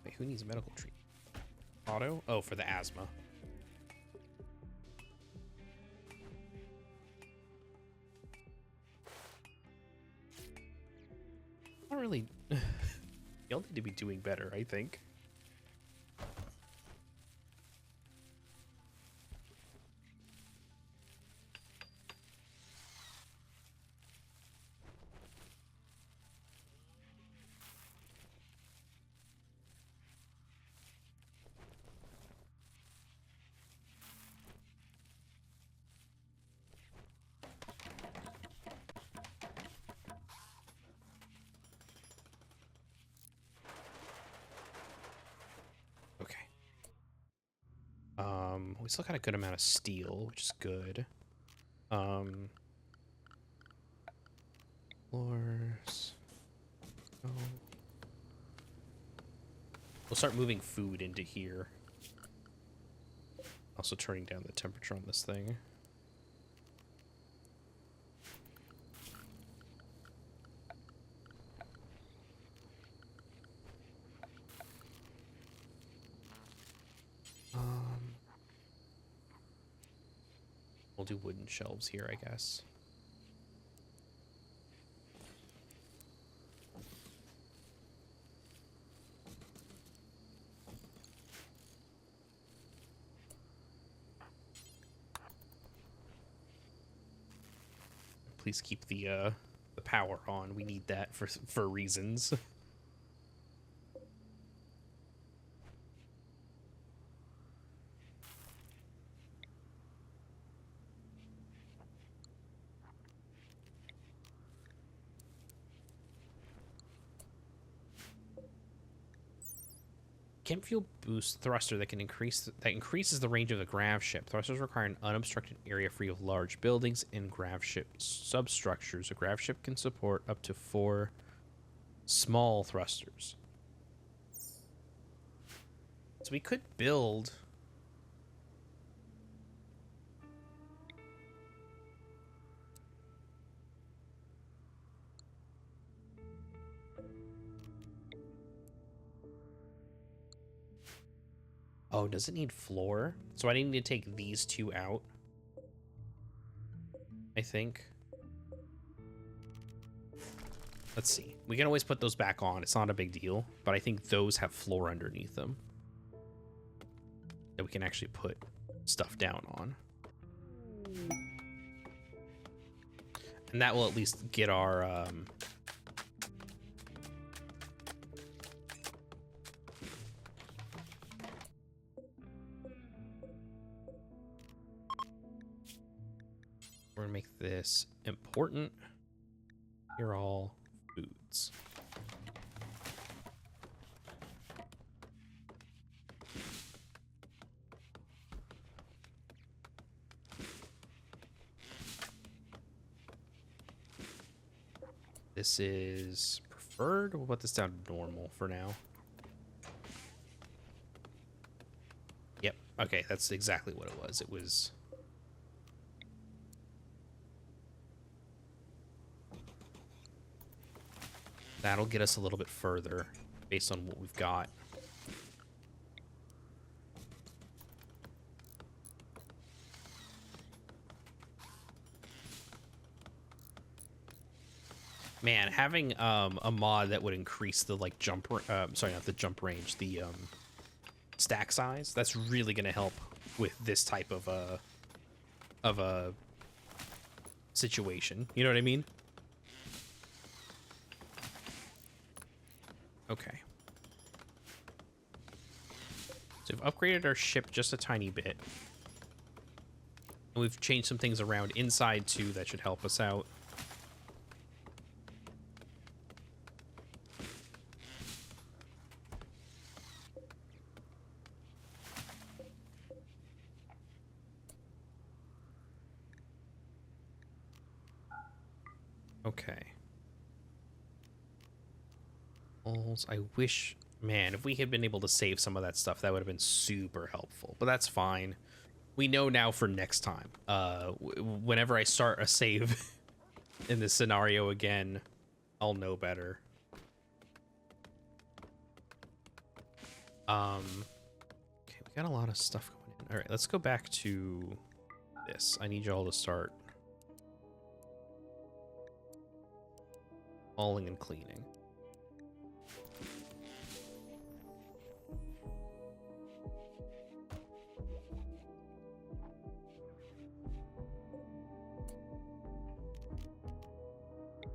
Wait, who needs a medical treatment? Auto? Oh, for the asthma. Not really. Y'all need to be doing better, I think. We still got a good amount of steel, which is good. Floors. Oh. We'll start moving food into here. Also turning down the temperature on this thing. We'll do wooden shelves here, I guess. Please keep the power on. We need that for reasons. Chem fuel boost thruster that increases the range of the grav ship. Thrusters require an unobstructed area free of large buildings and grav ship substructures. A grav ship can support up to 4 small thrusters. So we could build. Oh, does it need floor? So I need to take these 2 out, I think. Let's see. We can always put those back on. It's not a big deal, but I think those have floor underneath them that we can actually put stuff down on. And that will at least get our we're gonna make this important. Here are all foods. This is preferred. We'll put this down to normal for now. Yep. Okay, that's exactly what it was. It was. That'll get us a little bit further based on what we've got. Man, having a mod that would increase the like jump sorry, not the jump range, the stack size, that's really going to help with this type of a situation. You know what I mean? Okay. So we've upgraded our ship just a tiny bit. And we've changed some things around inside too that should help us out. Okay. I wish, man, if we had been able to save some of that stuff, that would have been super helpful. But that's fine. We know now for next time. Whenever I start a save in this scenario again, I'll know better. Okay, we got a lot of stuff going in. All right, let's go back to this. I need y'all to start hauling and cleaning.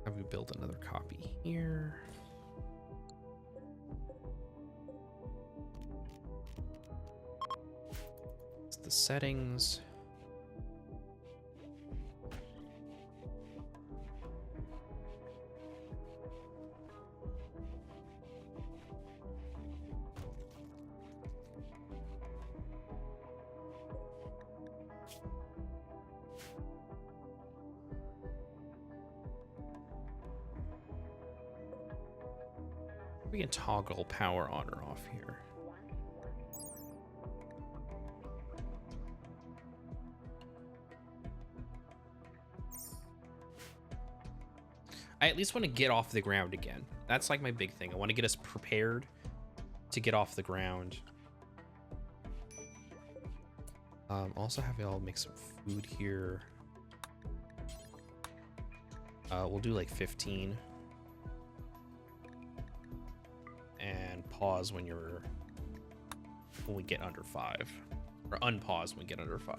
Have we build another copy here? It's the settings. We can toggle power on or off here. I at least want to get off the ground again. That's like my big thing. I want to get us prepared to get off the ground. Also have y'all make some food here. We'll do like 15. And pause when we get under 5. Or unpause when we get under 5.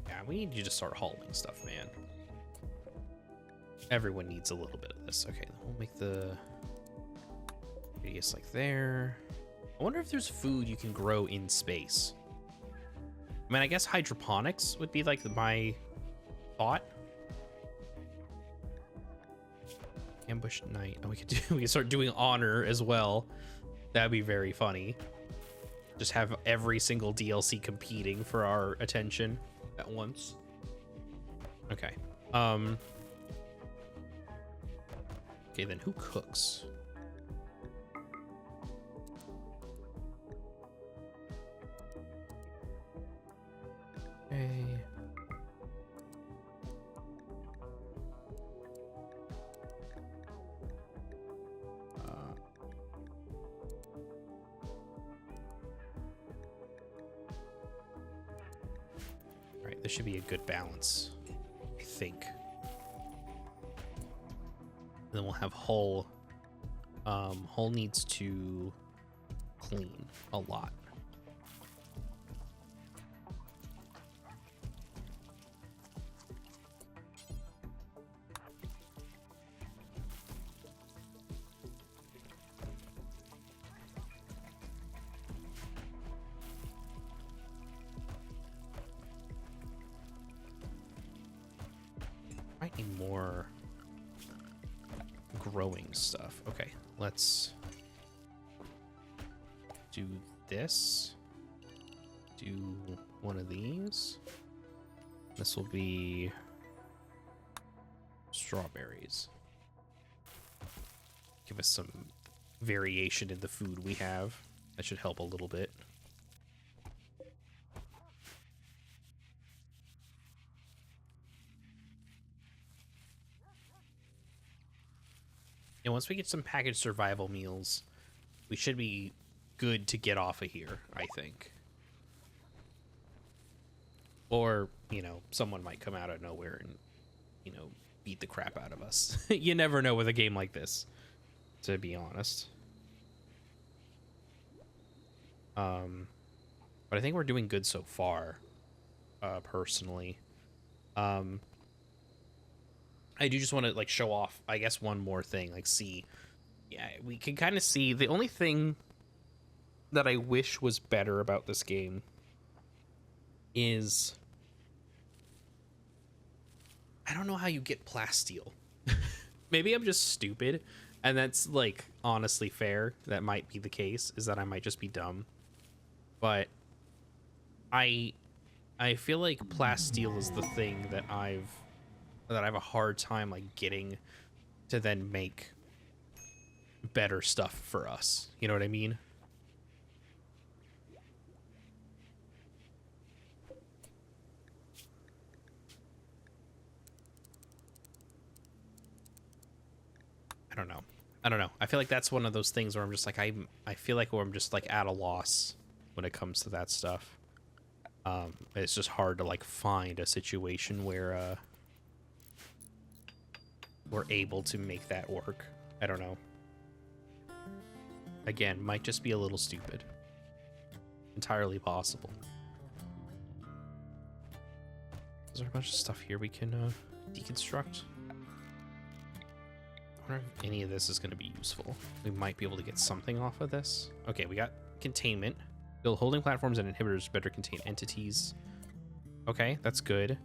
Yeah, we need you to start hauling stuff, man. Everyone needs a little bit of this. Okay, we'll make the radius like there. I wonder if there's food you can grow in space. I mean, I guess hydroponics would be like my thought. Ambush night. Oh, we could start doing honor as well. That'd be very funny. Just have every single DLC competing for our attention at once. Okay. Okay, then who cooks? Okay. Right, this should be a good balance, I think. And then we'll have Hull. Hull needs to clean a lot. Might need more growing stuff. Okay, let's do this. Do one of these. This will be strawberries. Give us some variation in the food we have. That should help a little bit. And once we get some packaged survival meals, we should be good to get off of here, I think. Or, you know, someone might come out of nowhere and, you know, beat the crap out of us. You never know with a game like this, to be honest. But I think we're doing good so far, personally. I do just want to, like, show off, I guess, one more thing. Like, see, yeah, we can kind of see the only thing that I wish was better about this game is I don't know how you get plasteel. Maybe I'm just stupid, and that's like honestly fair. That might be the case, is that I might just be dumb. But I feel like plasteel is the thing that I have a hard time like getting to then make better stuff for us. You know what I mean? I don't know. I feel like that's one of those things where I'm just like I feel like where I'm just like at a loss when it comes to that stuff. It's just hard to like find a situation where we're able to make that work. I don't know. Again, might just be a little stupid. Entirely possible. Is there a bunch of stuff here we can deconstruct? I wonder if any of this is going to be useful. We might be able to get something off of this. Okay, we got containment. Build holding platforms and inhibitors to better contain entities. Okay, that's good.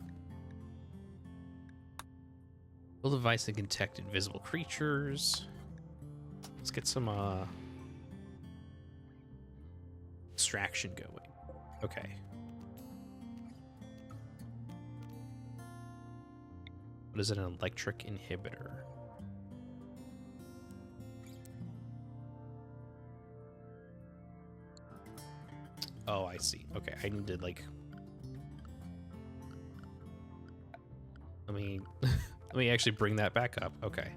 Build a device that can detect invisible creatures. Let's get some extraction going. Okay. What is an electric inhibitor? Oh, I see. Okay, I need to like let me actually bring that back up. Okay.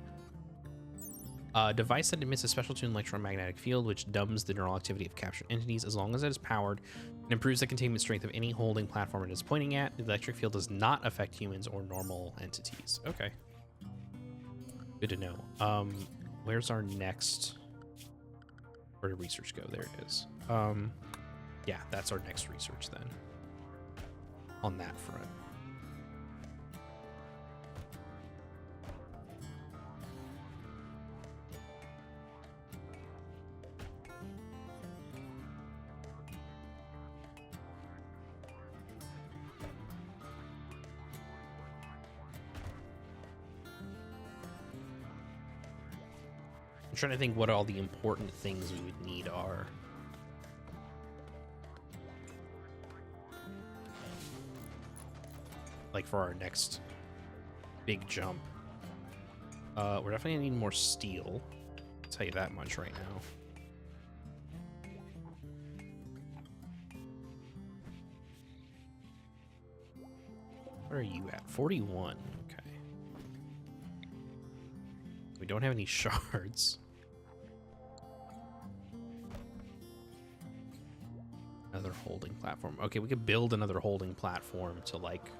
Device that emits a special tuned electromagnetic field which dumbs the neural activity of captured entities as long as it is powered and improves the containment strength of any holding platform it is pointing at. The electric field does not affect humans or normal entities. Okay. Good to know. Where's our next... Where did research go? There it is. Yeah, that's our next research then. On that front. I'm trying to think what all the important things we would need are. Like for our next big jump. We're definitely gonna need more steel. I'll tell you that much right now. Where are you at? 41. Okay. We don't have any shards. Another holding platform. Okay, we could build another holding platform to like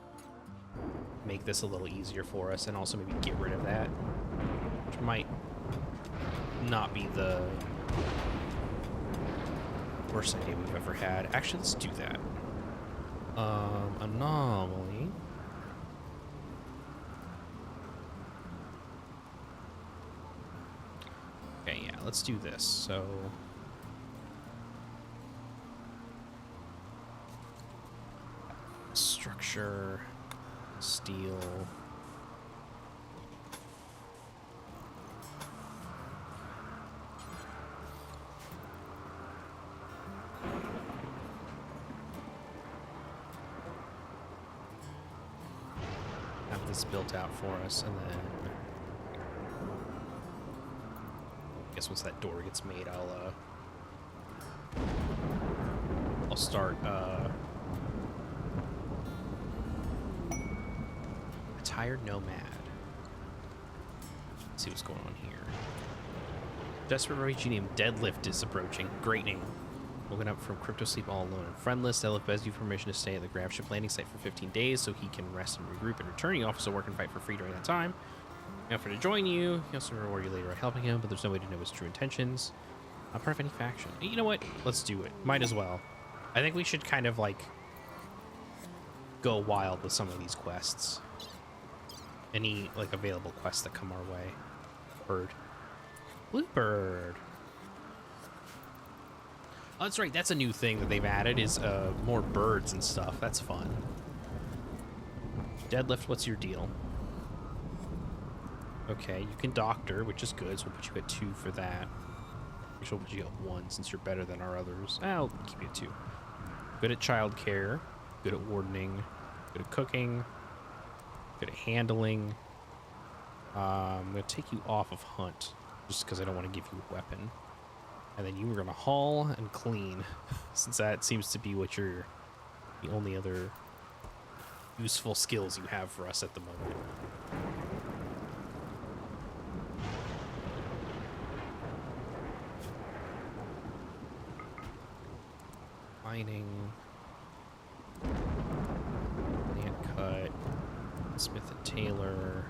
make this a little easier for us, and also maybe get rid of that, which might not be the worst idea we've ever had. Actually, let's do that. Anomaly. Okay, yeah, let's do this. So structure, steel. Have this built out for us, and then I guess once that door gets made, I'll start Tired Nomad. Let's see what's going on here. Desperate refugee named Deadlift is approaching. Great name. Woken up from crypto sleep all alone and friendless. Deadlift begs you permission to stay at the Grab Ship landing site for 15 days so he can rest and regroup and return. He offers to work and fight for free during that time. He offered to join you. He also reward you later by helping him, but there's no way to know his true intentions. Not part of any faction. You know what? Let's do it. Might as well. I think we should kind of like go wild with some of these quests. Any like available quests that come our way. Bird. Bluebird. Oh, that's right. That's a new thing that they've added is more birds and stuff. That's fun. Deadlift, what's your deal? Okay, you can doctor, which is good, so we'll put you at 2 for that. Actually, we'll put you at 1 since you're better than our others. I'll keep you at 2. Good at childcare, good at wardening, good at cooking, good at handling. I'm going to take you off of hunt, just because I don't want to give you a weapon. And then you were going to haul and clean, since that seems to be what the only other useful skills you have for us at the moment. Mining, land cut, Smith and Taylor.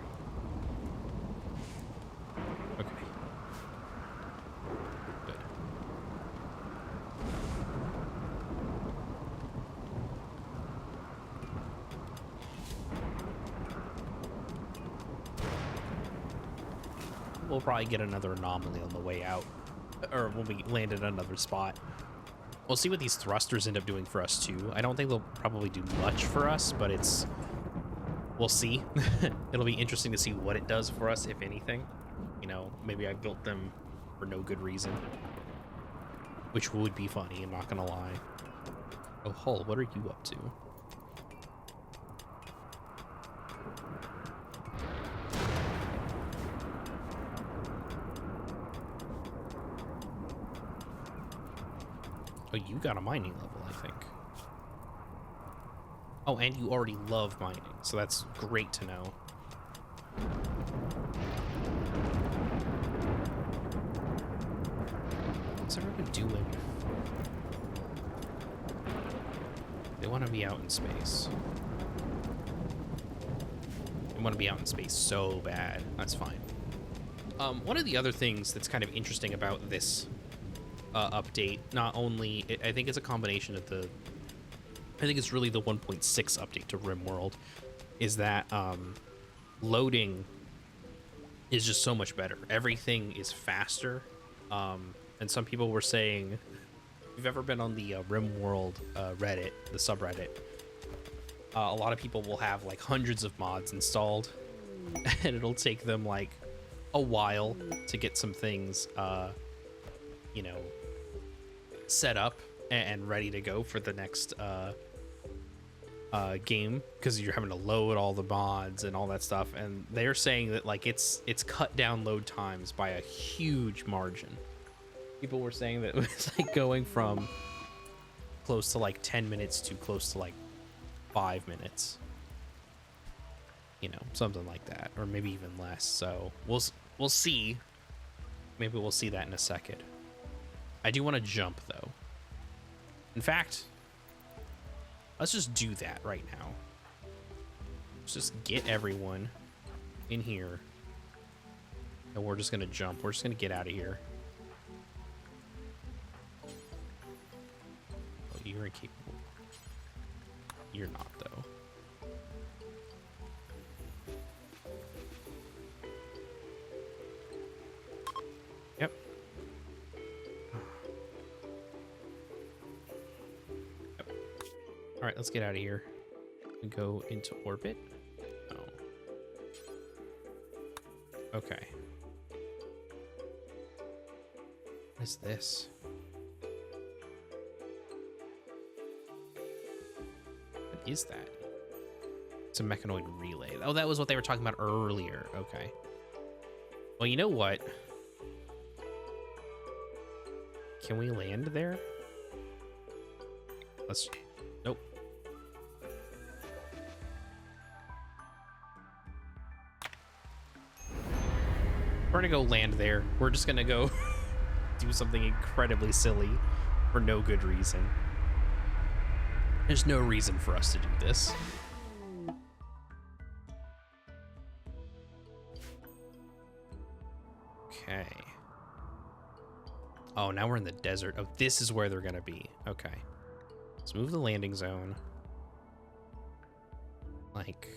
Okay. Good. We'll probably get another anomaly on the way out, or when we land at another spot. We'll see what these thrusters end up doing for us too. I don't think they'll probably do much for us, but we'll see. It'll be interesting to see what it does for us, if anything. You know, maybe I built them for no good reason, which would be funny, I'm not gonna lie. Oh, Hull, what are you up to? Oh, you got a mining level, I think. Oh, and you already love mining, so that's great to know. What's everyone doing? They want to be out in space. They want to be out in space so bad. That's fine. One of the other things that's kind of interesting about this update, not only I think it's a combination of I think it's really the 1.6 update to RimWorld, is that loading is just so much better. Everything is faster, and some people were saying, if you've ever been on the RimWorld Reddit, the subreddit, a lot of people will have like hundreds of mods installed, and it'll take them like a while to get some things you know, set up and ready to go for the next game, because you're having to load all the mods and all that stuff. And they're saying that like it's cut down load times by a huge margin. People were saying that it was like going from close to like 10 minutes to close to like 5 minutes, you know, something like that, or maybe even less. So we'll see. Maybe we'll see that in a second. I do want to jump, though. In fact, let's just do that right now. Let's just get everyone in here. And we're just going to jump. We're just going to get out of here. Oh, you're incapable. You're not, though. Yep. All right, let's get out of here and go into orbit. Oh. Okay. What is this? What is that? It's a mechanoid relay. Oh, that was what they were talking about earlier. Okay. Well, you know what? Can we land there? Let's... Nope. We're gonna go land there. We're just gonna go do something incredibly silly for no good reason. There's no reason for us to do this. Okay. Oh, now we're in the desert. Oh, this is where they're gonna be. Okay. Let's move the landing zone. Like,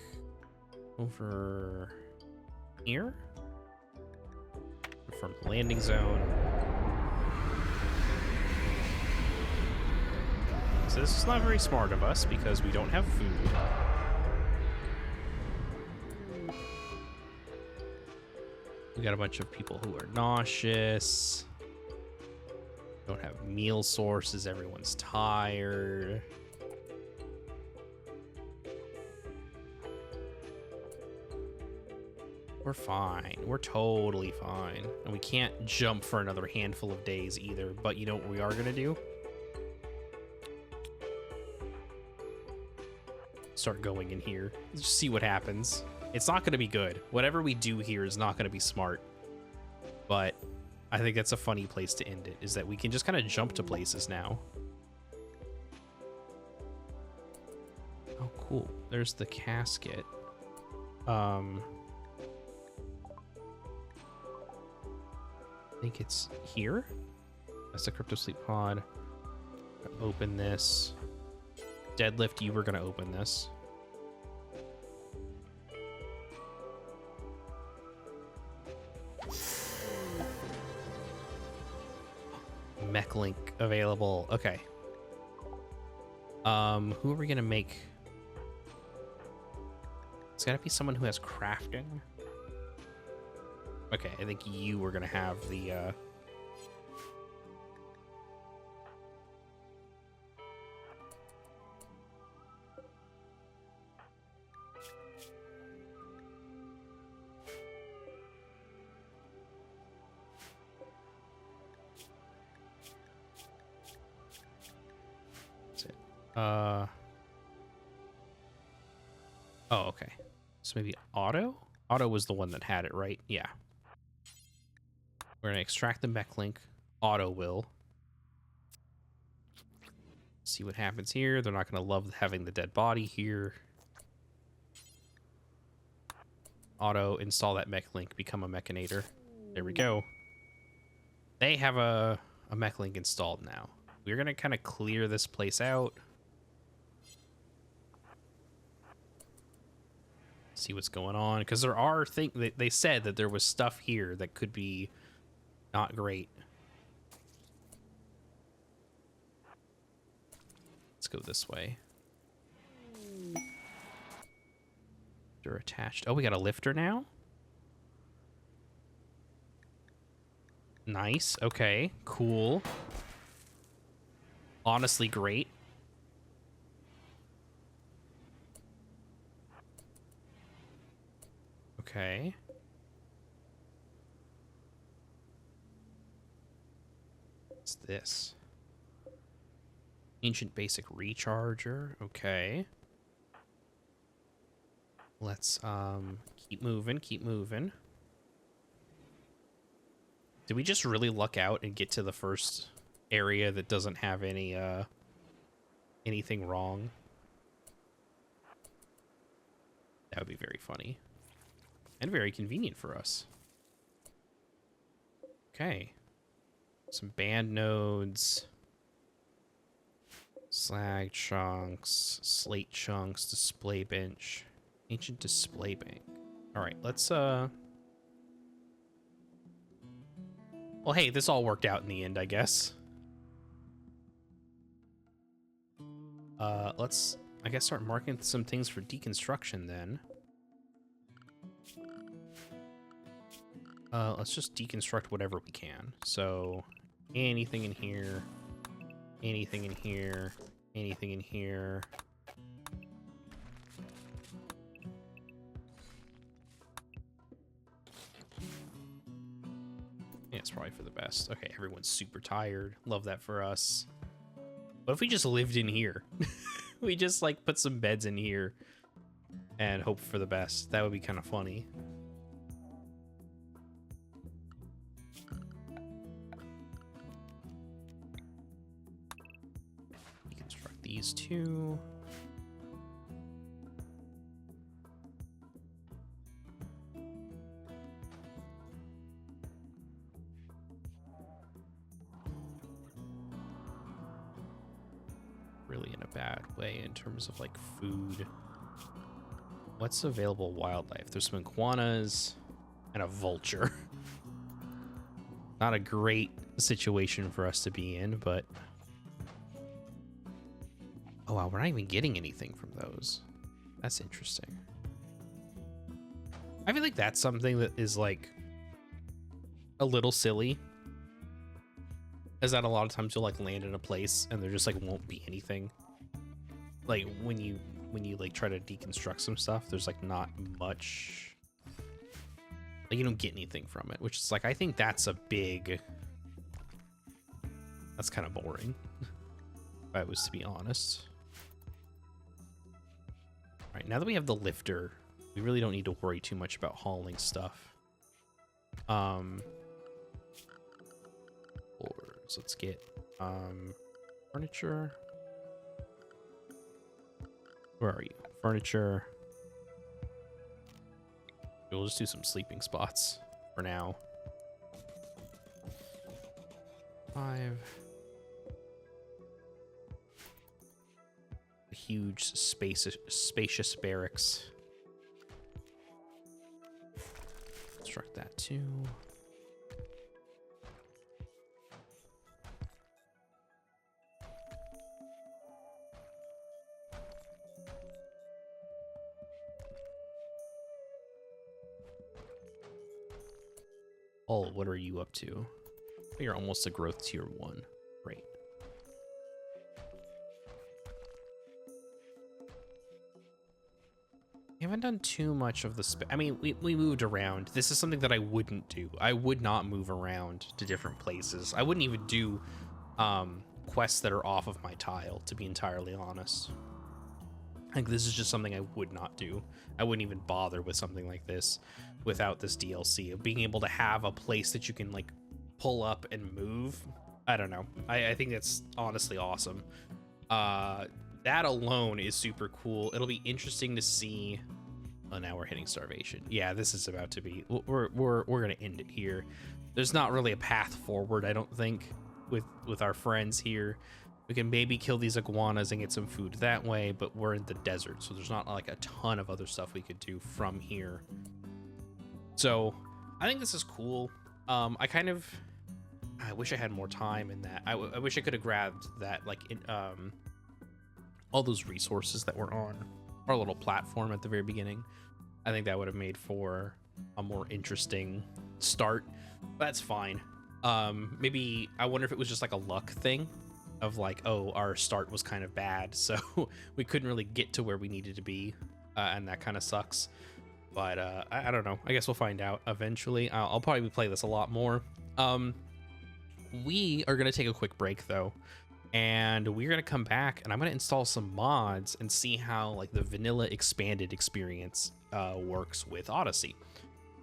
over here? From the landing zone. So this is not very smart of us because we don't have food. We got a bunch of people who are nauseous. Don't have meal sources. Everyone's tired. We're fine. We're totally fine. And we can't jump for another handful of days either. But you know what we are going to do? Start going in here. Just see what happens. It's not going to be good. Whatever we do here is not going to be smart. But I think that's a funny place to end it, is that we can just kind of jump to places now. Oh, cool. There's the casket. I think it's here. That's the crypto sleep pod. Open this. Deadlift, you were gonna open this. Mech link available. Okay. Who are we gonna make? It's gotta be someone who has crafting. Okay, I think you were gonna have the that's it. Oh, okay. So maybe Otto? Otto was the one that had it, right? Yeah. We're gonna extract the mech link. Otto will. See what happens here. They're not gonna love having the dead body here. Otto, install that mech link, become a mechanator. There we go. They have a mech link installed now. We're gonna kind of clear this place out. See what's going on, because there are things. They said that there was stuff here that could be not great. Let's go this way. They're attached. Oh, we got a lifter now? Nice. Okay. Cool. Honestly, great. Okay. What's this? Ancient basic recharger. Okay. Let's keep moving, keep moving. Did we just really luck out and get to the first area that doesn't have any anything wrong? That would be very funny. And very convenient for us. Okay. Some band nodes. Slag chunks. Slate chunks. Display bench. Ancient display bank. Alright, let's well, hey, this all worked out in the end, I guess. Let's, I guess, start marking some things for deconstruction then. Let's just deconstruct whatever we can. So, anything in here, anything in here, anything in here. Yeah, it's probably for the best. Okay, everyone's super tired. Love that for us. What if we just lived in here? We just, like, put some beds in here and hope for the best. That would be kind of funny. Deconstruct these two. Really in a bad way in terms of like food. What's available wildlife? There's some iguanas and a vulture. Not a great situation for us to be in, but Oh wow, we're not even getting anything from those. That's interesting. I feel like that's something that is like a little silly. Is that a lot of times you'll like land in a place and there just like won't be anything. Like when you like try to deconstruct some stuff, there's like not much. Like you don't get anything from it, which is like I think that's a big. That's kind of boring. If I was to be honest. All right, now that we have the lifter, we really don't need to worry too much about hauling stuff. So let's get furniture. Where are you? Furniture. We'll just do some sleeping spots for now. 5. A huge spacious barracks. Construct that too. Oh, what are you up to? You're almost a growth tier 1. Great. We haven't done too much of the I mean, we moved around. This is something that I wouldn't do. I would not move around to different places. I wouldn't even do quests that are off of my tile, to be entirely honest. Like, this is just something I would not do. I wouldn't even bother with something like this without this DLC. Of being able to have a place that you can, like, pull up and move. I don't know. I think that's honestly awesome. That alone is super cool. It'll be interesting to see. Oh, now we're hitting starvation. Yeah, this is about to be. We're gonna end it here. There's not really a path forward, I don't think, with our friends here. We can maybe kill these iguanas and get some food that way, but we're in the desert, so there's not like a ton of other stuff we could do from here. So I think this is cool. I wish I had more time in that. I wish I could have grabbed that, like, all those resources that were on our little platform at the very beginning. I think that would have made for a more interesting start. But that's fine. Maybe I wonder if it was just like a luck thing of like, oh, our start was kind of bad, so we couldn't really get to where we needed to be, and that kind of sucks. But I don't know. I guess we'll find out eventually. I'll probably play this a lot more. We are gonna take a quick break though, and we're gonna come back and I'm gonna install some mods and see how like the vanilla expanded experience works with Odyssey.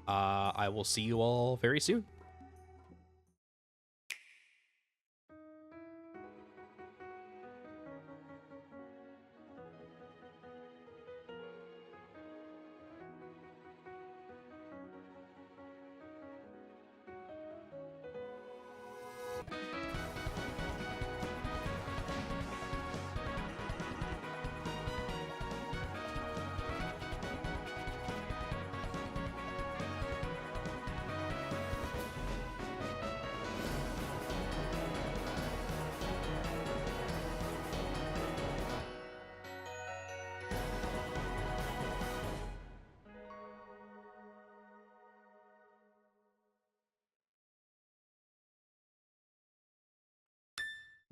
I will see you all very soon.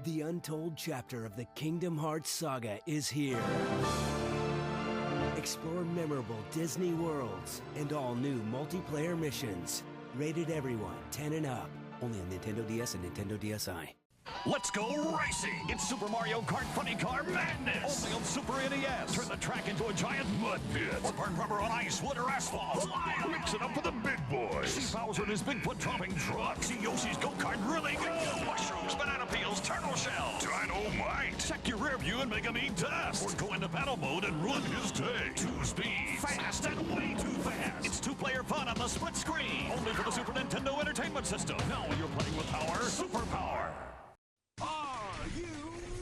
The untold chapter of the Kingdom Hearts saga is here. Explore memorable Disney worlds and all new multiplayer missions. Rated everyone 10 and up. Only on Nintendo DS and Nintendo DSi. Let's go racing! It's Super Mario Kart Funny Car Madness! Only on Super NES! Turn the track into a giant mud pit! Or burn rubber on ice, wood, or asphalt! Mix it up with the big boys! See Bowser in his Bigfoot-dropping truck! See Yoshi's go-kart really go! Mushrooms, banana peels, turtle shells! Dynamite! Check your rear view and make him eat dust! Or go into battle mode and ruin his day! 2 speeds! Fast and way too fast! It's 2-player fun on the split screen! Only for the Super Nintendo Entertainment System! Now you're playing with power, superpower! Are you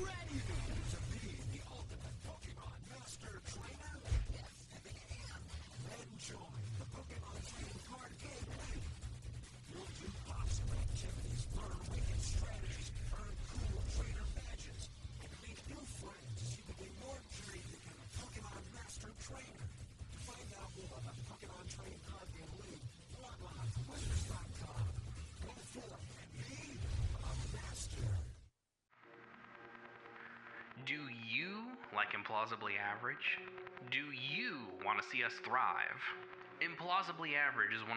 ready to be the ultimate Pokemon Master Trainer? Yes, then join the Pokemon Trading Card Gameplay. You'll do possible activities, learn wicked strategies, earn cool trainer badges, and meet new friends as you begin like Implausibly Average? Do you want to see us thrive? Implausibly Average is 100%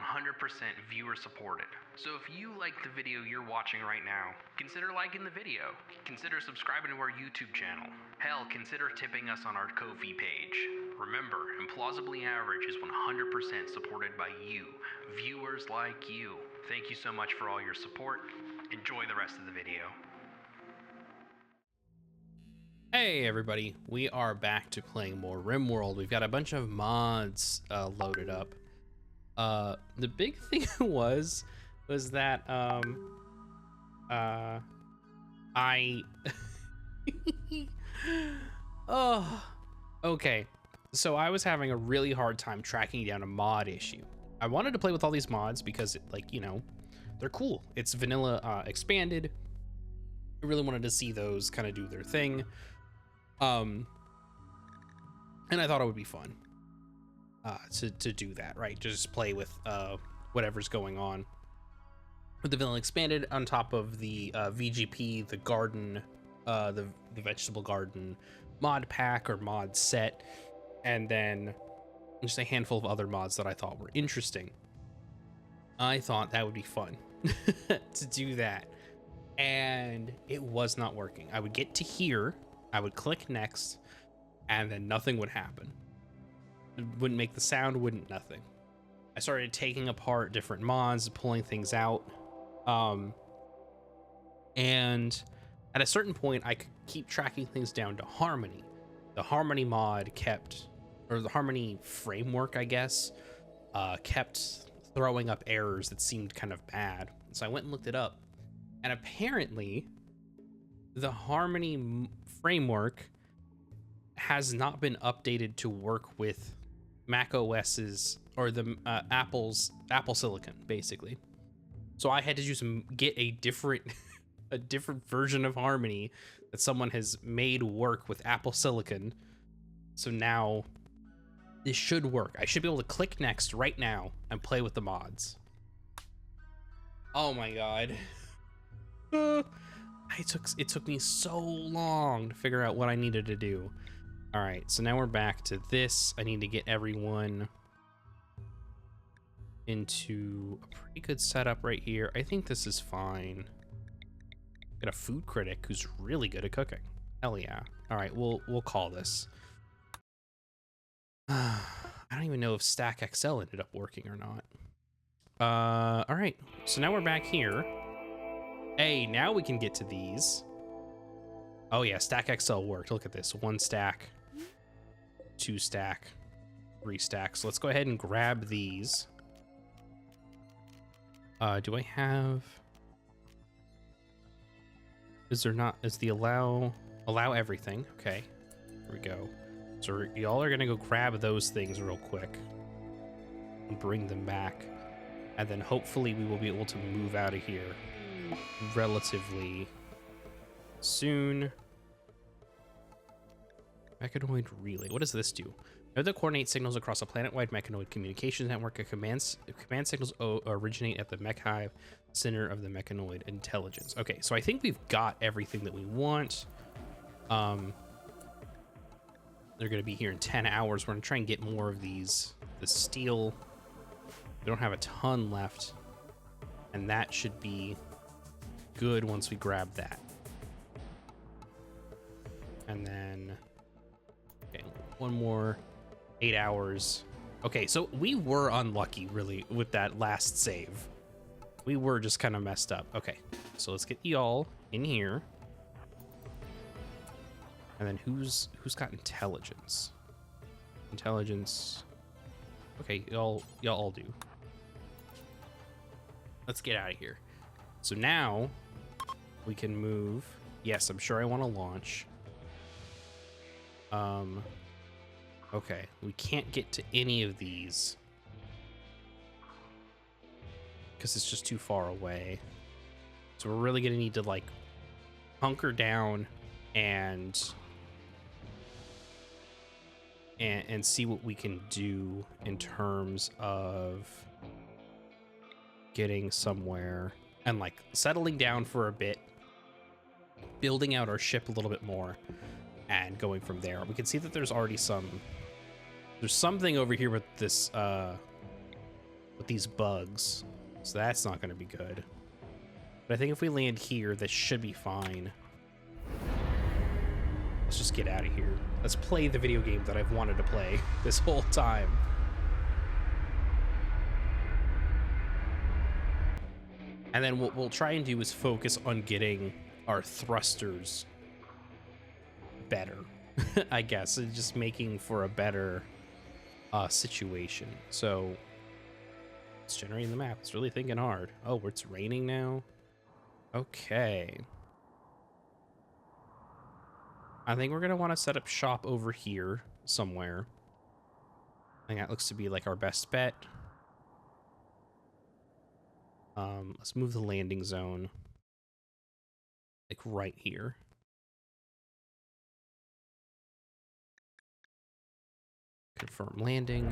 viewer supported. So if you like the video you're watching right now, consider liking the video. Consider subscribing to our YouTube channel. Hell, consider tipping us on our Ko-fi page. Remember, Implausibly Average is 100% supported by you, viewers like you. Thank you so much for all your support. Enjoy the rest of the video. Hey everybody, we are back to playing more RimWorld. We've got a bunch of mods loaded up. The big thing was that I oh, okay. So I was having a really hard time tracking down a mod issue. I wanted to play with all these mods because, like, you know, they're cool. It's vanilla expanded. I really wanted to see those kind of do their thing. And I thought it would be fun to do that, right? Just play with whatever's going on with the vanilla expanded on top of the VGP, the garden, the vegetable garden mod pack or mod set, and then just a handful of other mods that I thought were interesting. I thought that would be fun to do that, and it was not working. I would get to here, I would click next, and then nothing would happen. It wouldn't make the sound, wouldn't nothing. I started taking apart different mods, pulling things out, and at a certain point I could keep tracking things down to Harmony. The Harmony mod kept, or the Harmony framework, I guess, kept throwing up errors that seemed kind of bad. So I went and looked it up, and apparently the Harmony framework has not been updated to work with Mac OS's or the Apple Silicon, basically. So I had to just get a different a different version of Harmony that someone has made work with Apple Silicon. So now this should work. I should be able to click next right now and play with the mods. Oh my god. It took me so long to figure out what I needed to do. All right, so now we're back to this. I need to get everyone into a pretty good setup right here. I think this is fine. Got a food critic who's really good at cooking. Hell yeah. All right, we'll call this. I don't even know if Stack XL ended up working or not. All right, so now we're back here. Hey, now we can get to these. Oh yeah, Stack XL worked. Look at this. 1 stack, 2 stack, 3 stacks. So let's go ahead and grab these. Do I have... Is there not... Is the allow everything? Okay, here we go. So y'all are gonna go grab those things real quick and bring them back. And then hopefully we will be able to move out of here relatively soon. Mechanoid relay. What does this do? Know that coordinate signals across a planet-wide mechanoid communications network. Command signals originate at the mech hive, center of the mechanoid intelligence. Okay, so I think we've got everything that we want. They're gonna be here in 10 hours. We're gonna try and get more of these. The steel. We don't have a ton left, and that should be good once we grab that. And then, okay, one more 8 hours. Okay, so we were unlucky really with that last save. We were just kind of messed up. Okay, so let's get y'all in here. And then who's got intelligence? Intelligence. Okay, y'all all do. Let's get out of here. So now we can move. Yes, I'm sure I want to launch. Okay, we can't get to any of these because it's just too far away. So we're really gonna need to like hunker down and see what we can do in terms of getting somewhere and like settling down for a bit, building out our ship a little bit more, and going from there. We can see that there's already there's something over here with this with these bugs, so that's not going to be good. But I think if we land here, this should be fine. Let's just get out of here. Let's play the video game that I've wanted to play this whole time. And then what we'll try and do is focus on getting our thrusters better, I guess, and just making for a better situation. So it's generating the map. It's really thinking hard. Oh, it's raining now. Okay. I think we're going to want to set up shop over here somewhere. I think that looks to be like our best bet. Let's move the landing zone like right here. Confirm landing.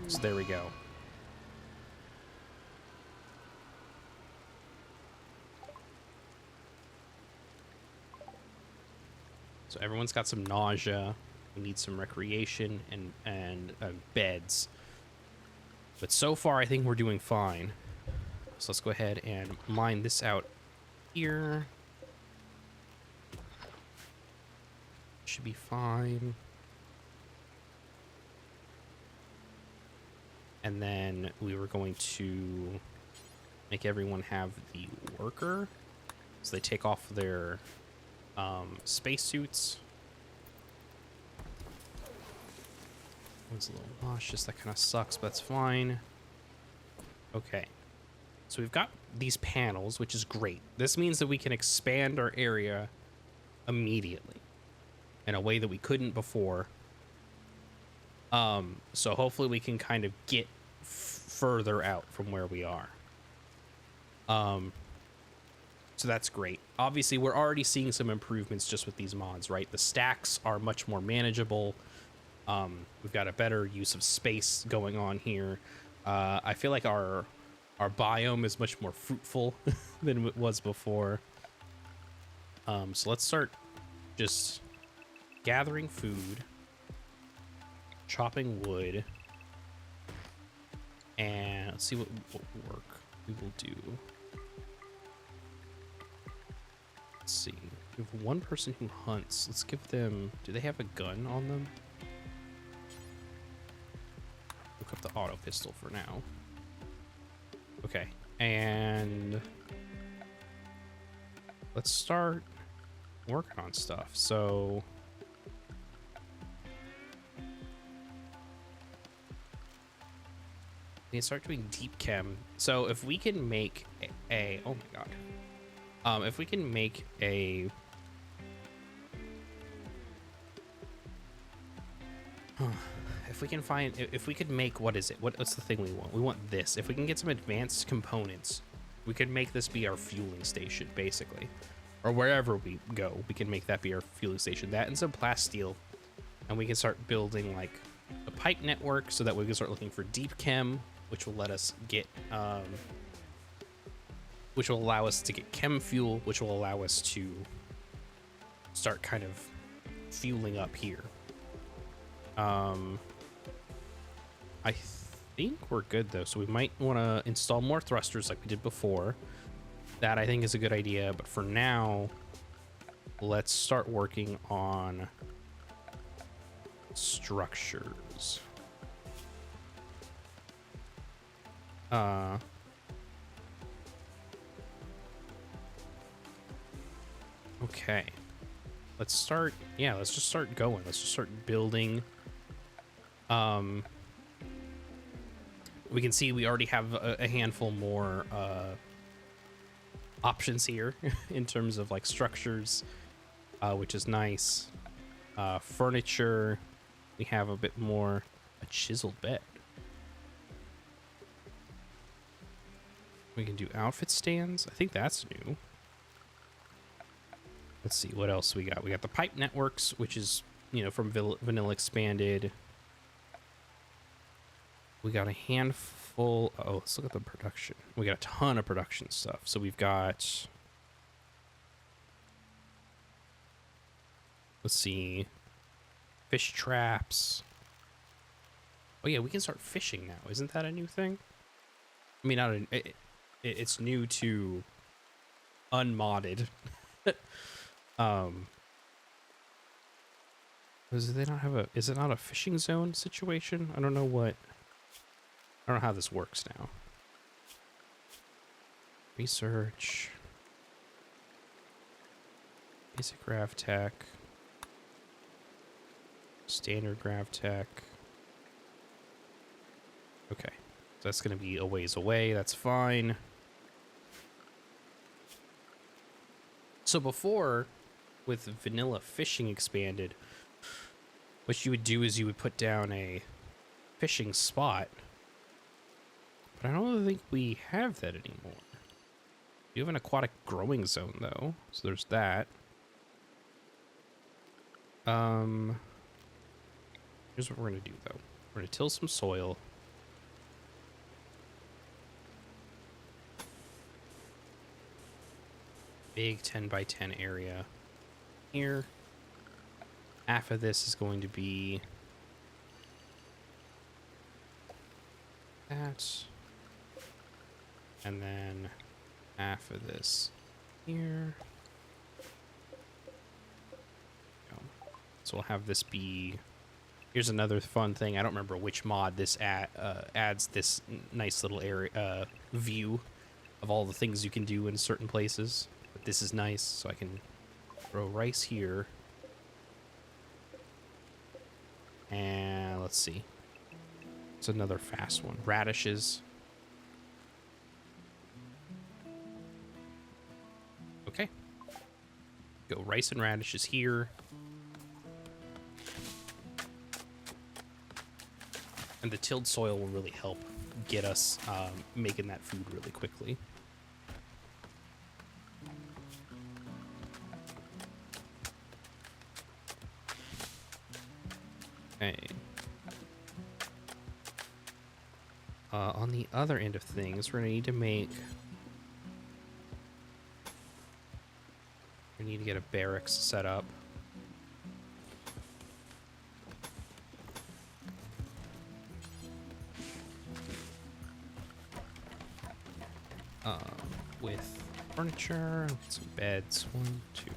So there we go. So everyone's got some nausea. We need some recreation and beds. But so far, I think we're doing fine. So let's go ahead and mine this out here. Should be fine. And then we were going to make everyone have the worker. So they take off their spacesuits. One's a little nauseous. That kind of sucks, but that's fine. Okay. So we've got these panels, which is great. This means that we can expand our area immediately in a way that we couldn't before. So hopefully we can kind of get further out from where we are. So that's great. Obviously, we're already seeing some improvements just with these mods, right? The stacks are much more manageable. We've got a better use of space going on here. I feel like our biome is much more fruitful than it was before. So let's start just gathering food, chopping wood, and let's see what work we will do. Let's see. We have one person who hunts. Let's give them... Do they have a gun on them? Look up the auto pistol for now. Okay. And... let's start working on stuff. So... we can start doing deep chem. So if we can make a oh my god. If we can make a... if we can find... if we could make... what is it? What's the thing we want? We want this. If we can get some advanced components, we could make this be our fueling station, basically. Or wherever we go, we can make that be our fueling station. That and some plasteel. And we can start building, like, a pipe network so that we can start looking for deep chem, which will let us get... which will allow us to get chem fuel, which will allow us to start kind of fueling up here. I think we're good though, so we might want to install more thrusters like we did before. That I think is a good idea, but for now, let's start working on structures. Okay, let's start. Yeah, let's just start going. Let's just start building. We can see we already have a handful more options here in terms of like structures, which is nice. Furniture, we have a bit more. A chiseled bed. We can do outfit stands. I think that's new. Let's see what else we got. We got the pipe networks, which is, you know, from Vanilla Expanded. We got a handful. Oh, let's look at the production. We got a ton of production stuff. So we've got, let's see, fish traps. Oh yeah, we can start fishing now. Isn't that a new thing? I mean, not it's new to unmodded. Does they not have a? Is it not a fishing zone situation? I don't know what. I don't know how this works now. Research. Basic grav tech. Standard grav tech. Okay. So that's going to be a ways away. That's fine. So before, with vanilla fishing expanded, what you would do is you would put down a fishing spot. But I don't think we have that anymore. We have an aquatic growing zone, though. So there's that. Here's what we're going to do, though. We're going to till some soil. Big 10 by 10 area here. Half of this is going to be that. And then half of this here. So we'll have this be... Here's another fun thing. I don't remember which mod this adds this nice little area view of all the things you can do in certain places. But this is nice, so I can grow rice here. And let's see. It's another fast one. Radishes. Okay. Go rice and radishes here. And the tilled soil will really help get us making that food really quickly. Okay. On the other end of things, we're gonna need to make... We need to get a barracks set up. With furniture, some beds, 1, 2,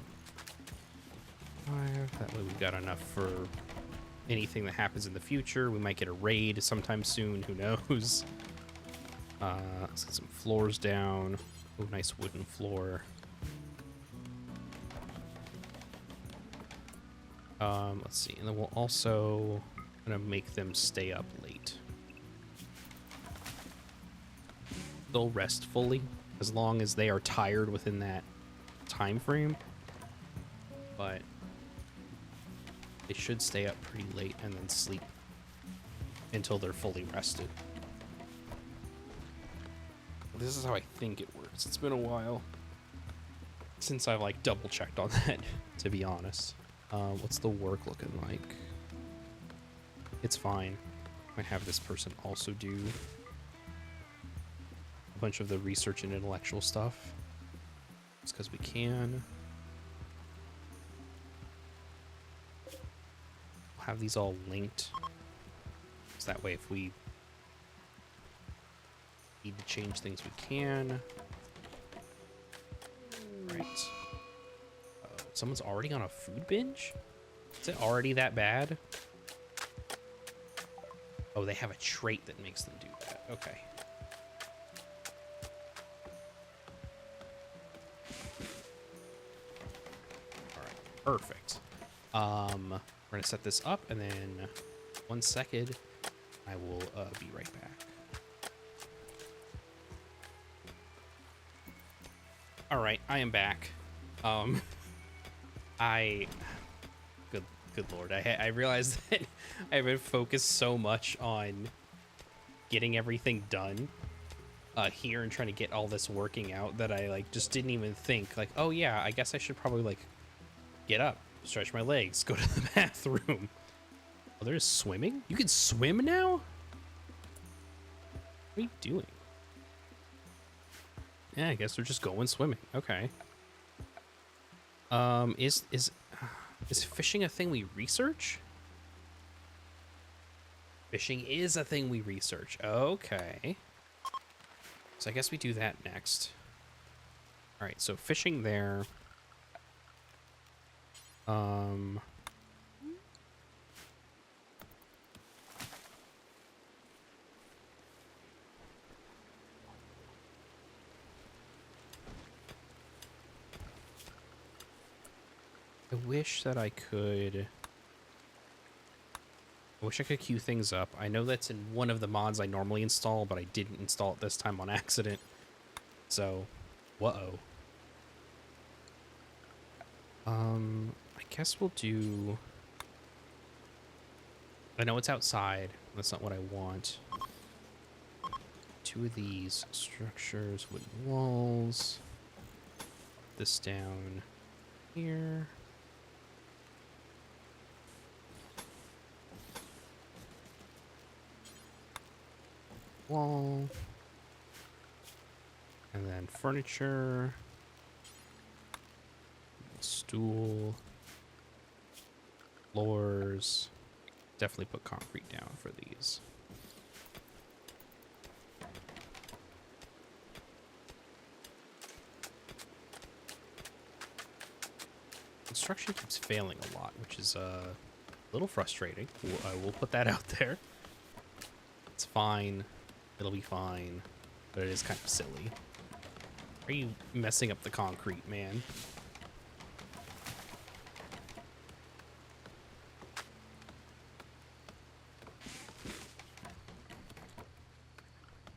5. That way we've got enough for anything that happens in the future. We might get a raid sometime soon, who knows. Let's get some floors down. Oh, nice wooden floor. Let's see, and then we'll also gonna make them stay up late. They'll rest fully as long as they are tired within that time frame, but they should stay up pretty late and then sleep until they're fully rested. This is how I think it works. It's been a while since I've like double checked on that, to be honest. What's the work looking like? It's fine. I have this person also do a bunch of the research and intellectual stuff. It's because we can. We'll have these all linked. So that way if we need to change things, we can. Right. Someone's already on a food binge? Is it already that bad? Oh, they have a trait that makes them do that. Okay. All right, perfect. We're gonna set this up, and then 1 second, I will be right back. All right, I am back. Good lord, I realized that I've been focused so much on getting everything done here and trying to get all this working out that I like just didn't even think like, oh yeah, I guess I should probably like get up, stretch my legs, go to the bathroom. Oh, there's swimming? You can swim now? are you doing? Yeah, I guess they're just going swimming. Okay. Is fishing a thing we research? Fishing is a thing we research. Okay. So I guess we do that next. All right, so fishing there. I wish that I could... I wish I could queue things up. I know that's in one of the mods I normally install, but I didn't install it this time on accident. So, whoa. I guess we'll do... I know it's outside. That's not what I want. 2 of these structures, wooden walls. This down here. Wall. And then furniture. Stool. Floors. Definitely put concrete down for these. Construction keeps failing a lot, which is a little frustrating. I will put that out there. It's fine. It'll be fine. But it is kind of silly. Are you messing up the concrete, man?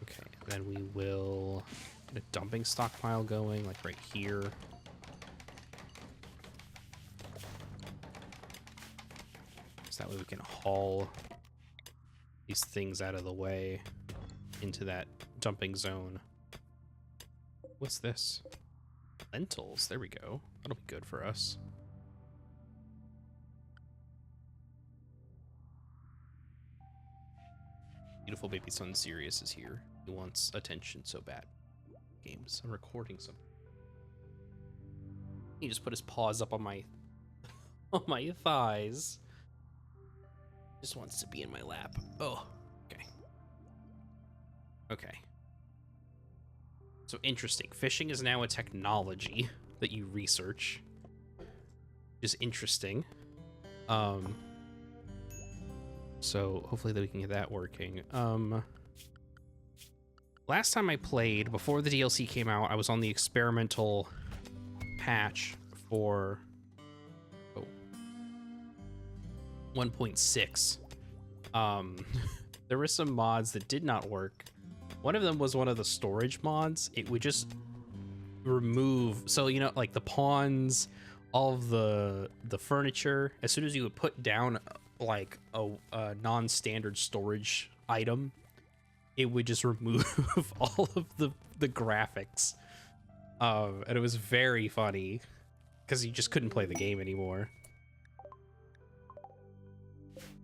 Okay, then we will get a dumping stockpile going, like right here. So that way we can haul these things out of the way into that dumping zone. What's this? Lentils. There we go. That'll be good for us. Beautiful baby son Sirius is here. He wants attention so bad. Games. I'm recording something. He just put his paws up on my on my thighs. Just wants to be in my lap. Oh, okay. Okay. So interesting. Fishing is now a technology that you research. Is interesting. So hopefully that we can get that working. Last time I played, before the DLC came out, I was on the experimental patch for 1.6. There were some mods that did not work. One of them was one of the storage mods. It would just remove, so you know, like the pawns, all of the furniture, as soon as you would put down like a non-standard storage item, it would just remove all of the graphics. And it was very funny because you just couldn't play the game anymore.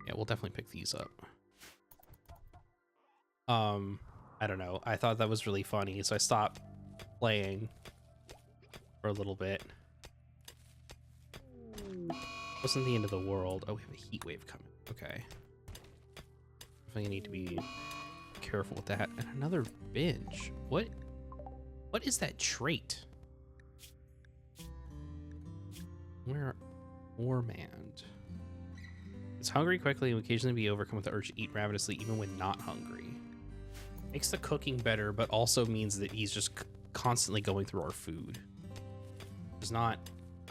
Yeah, we'll definitely pick these up. I don't know. I thought that was really funny, so I stopped playing for a little bit. Wasn't the end of the world. Oh, we have a heat wave coming. Okay. I think I need to be careful with that. And another binge. What is that trait? Where Ormand? It's hungry quickly and will occasionally be overcome with the urge to eat ravenously even when not hungry. Makes the cooking better, but also means that he's just constantly going through our food. It's not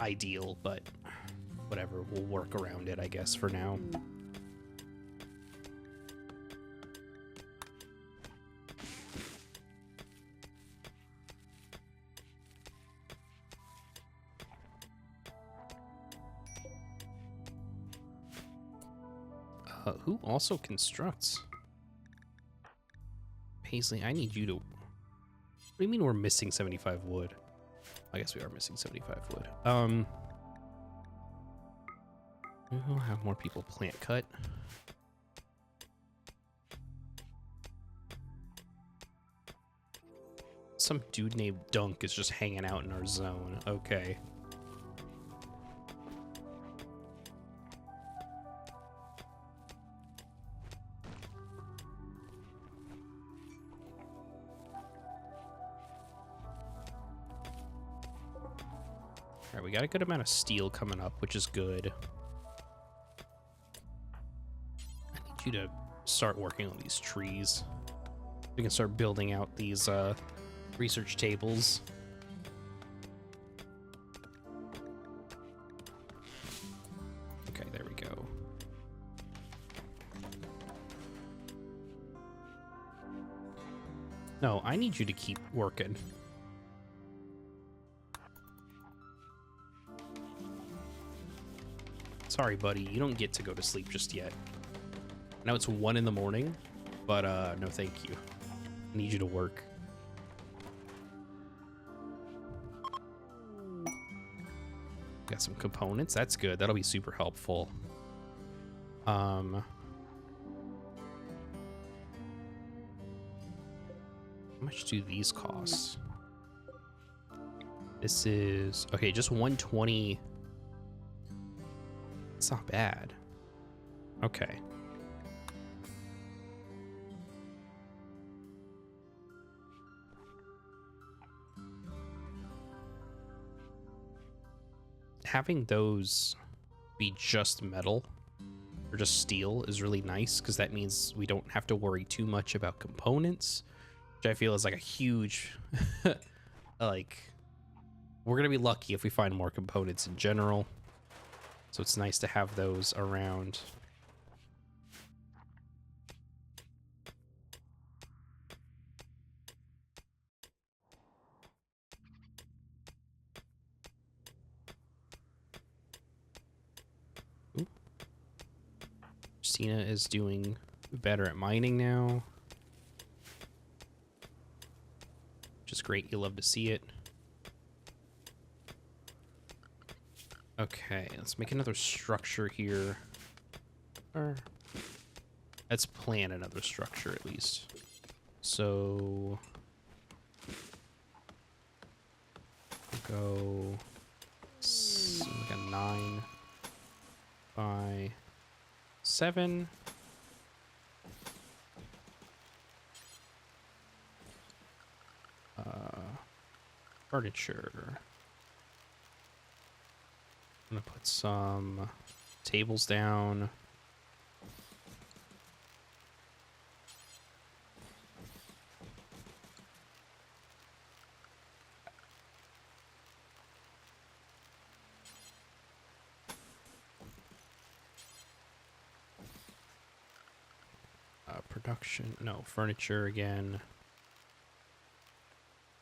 ideal, but whatever, we'll work around it, I guess, for now. Who also constructs? Paisley, I need you to... What do you mean we're missing 75 wood? I guess we are missing 75 wood. We'll have more people plant cut. Some dude named Dunk is just hanging out in our zone. Okay. Alright, we got a good amount of steel coming up, which is good. I need you to start working on these trees. We can start building out these research tables. Okay, there we go. No, I need you to keep working. Sorry, buddy, you don't get to go to sleep just yet. I know it's 1 in the morning, but no thank you. I need you to work. Got some components, that's good. That'll be super helpful. How much do these cost? This is, okay, just 120. It's not bad. Okay. Having those be just metal or just steel is really nice because that means we don't have to worry too much about components, which I feel is like a huge like, we're gonna be lucky if we find more components in general. So it's nice to have those around. Ooh. Christina is doing better at mining now, which is great. You love to see it. Okay, let's make another structure here. Or let's plan another structure at least. So go like a 9 by 7. Furniture. I'm gonna put some tables down. Production, no, furniture again.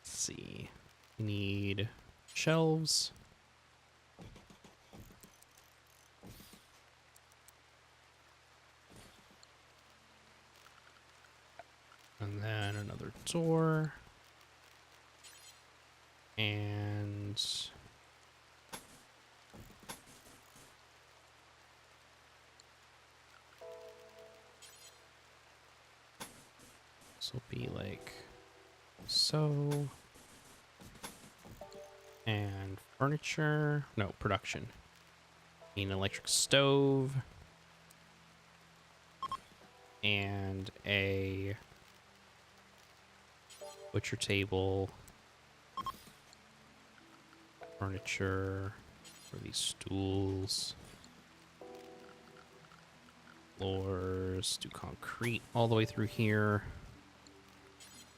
Let's see. We need shelves. And then another door. And this will be like so. And furniture, no, production. Need an electric stove. And a butcher table, furniture for these stools, floors, do concrete all the way through here,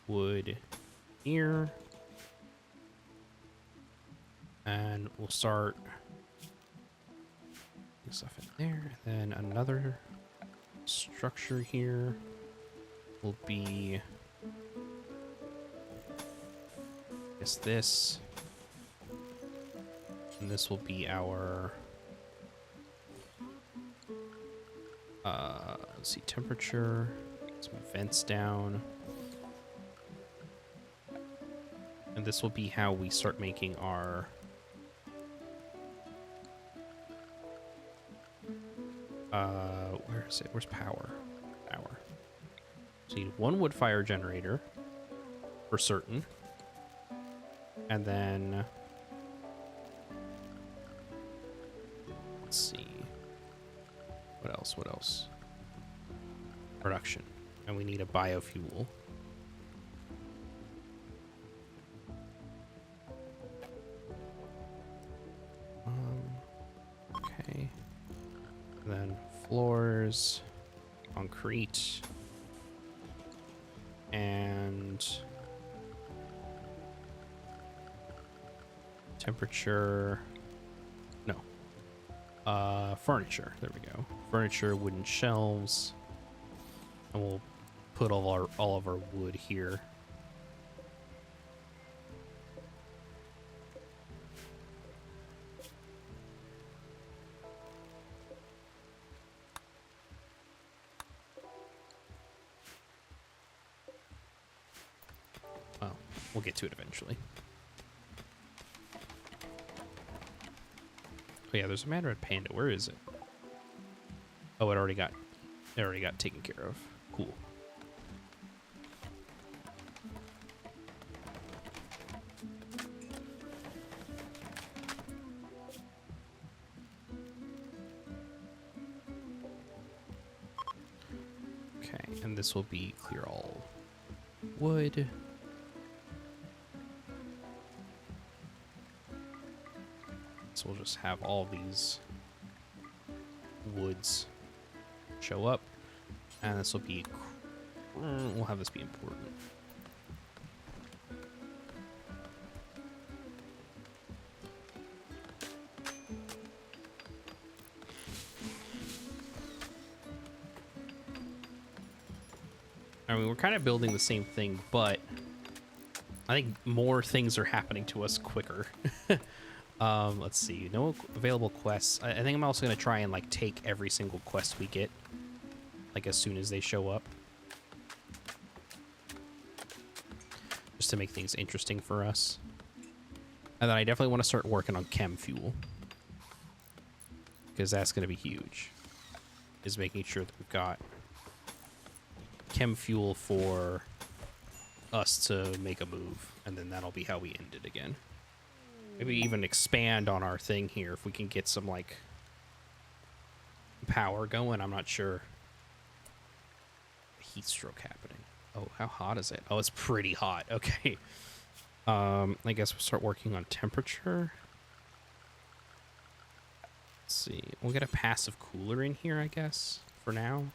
wood here, and we'll start putting stuff in there. And then another structure here will be, I guess, this, and this will be our let's see, temperature, some vents down, and this will be how we start making our where is it? Where's power? Power. So you need 1 wood fire generator for certain. And then let's see. What else? What else? Production. And we need a biofuel. Okay. And then floors, concrete, and temperature. No. Furniture. There we go. Furniture, wooden shelves, and we'll put all of our wood here. Well, we'll get to it eventually. Oh yeah, there's a mad red panda. Where is it? Oh, it already got taken care of. Cool. Okay, and this will be clear all wood. So we'll just have all these woods show up, and this will be, we'll have this be important. I mean, we're kind of building the same thing, but I think more things are happening to us quicker. Let's see. No available quests. I think I'm also going to try and, like, take every single quest we get, like, as soon as they show up. Just to make things interesting for us. And then I definitely want to start working on chem fuel, because that's going to be huge. Is making sure that we've got chem fuel for us to make a move, and then that'll be how we end it again. Maybe even expand on our thing here if we can get some, like, power going. I'm not sure. Heat stroke happening. Oh, how hot is it? Oh, it's pretty hot. Okay. I guess we'll start working on temperature. Let's see. We'll get a passive cooler in here, I guess, for now.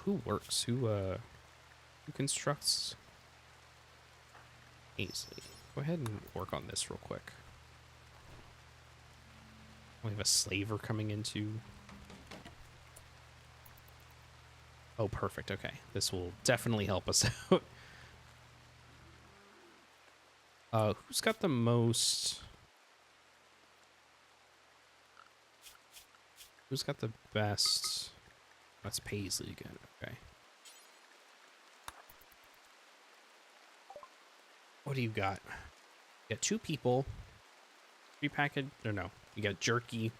Who works? Who constructs? Easily. Go ahead and work on this real quick. We have a slaver coming into. Oh, perfect. Okay. This will definitely help us out. Who's got the most? Who's got the best? That's Paisley again. Okay. What do you got? You got 2 people. 3 package. No. You got jerky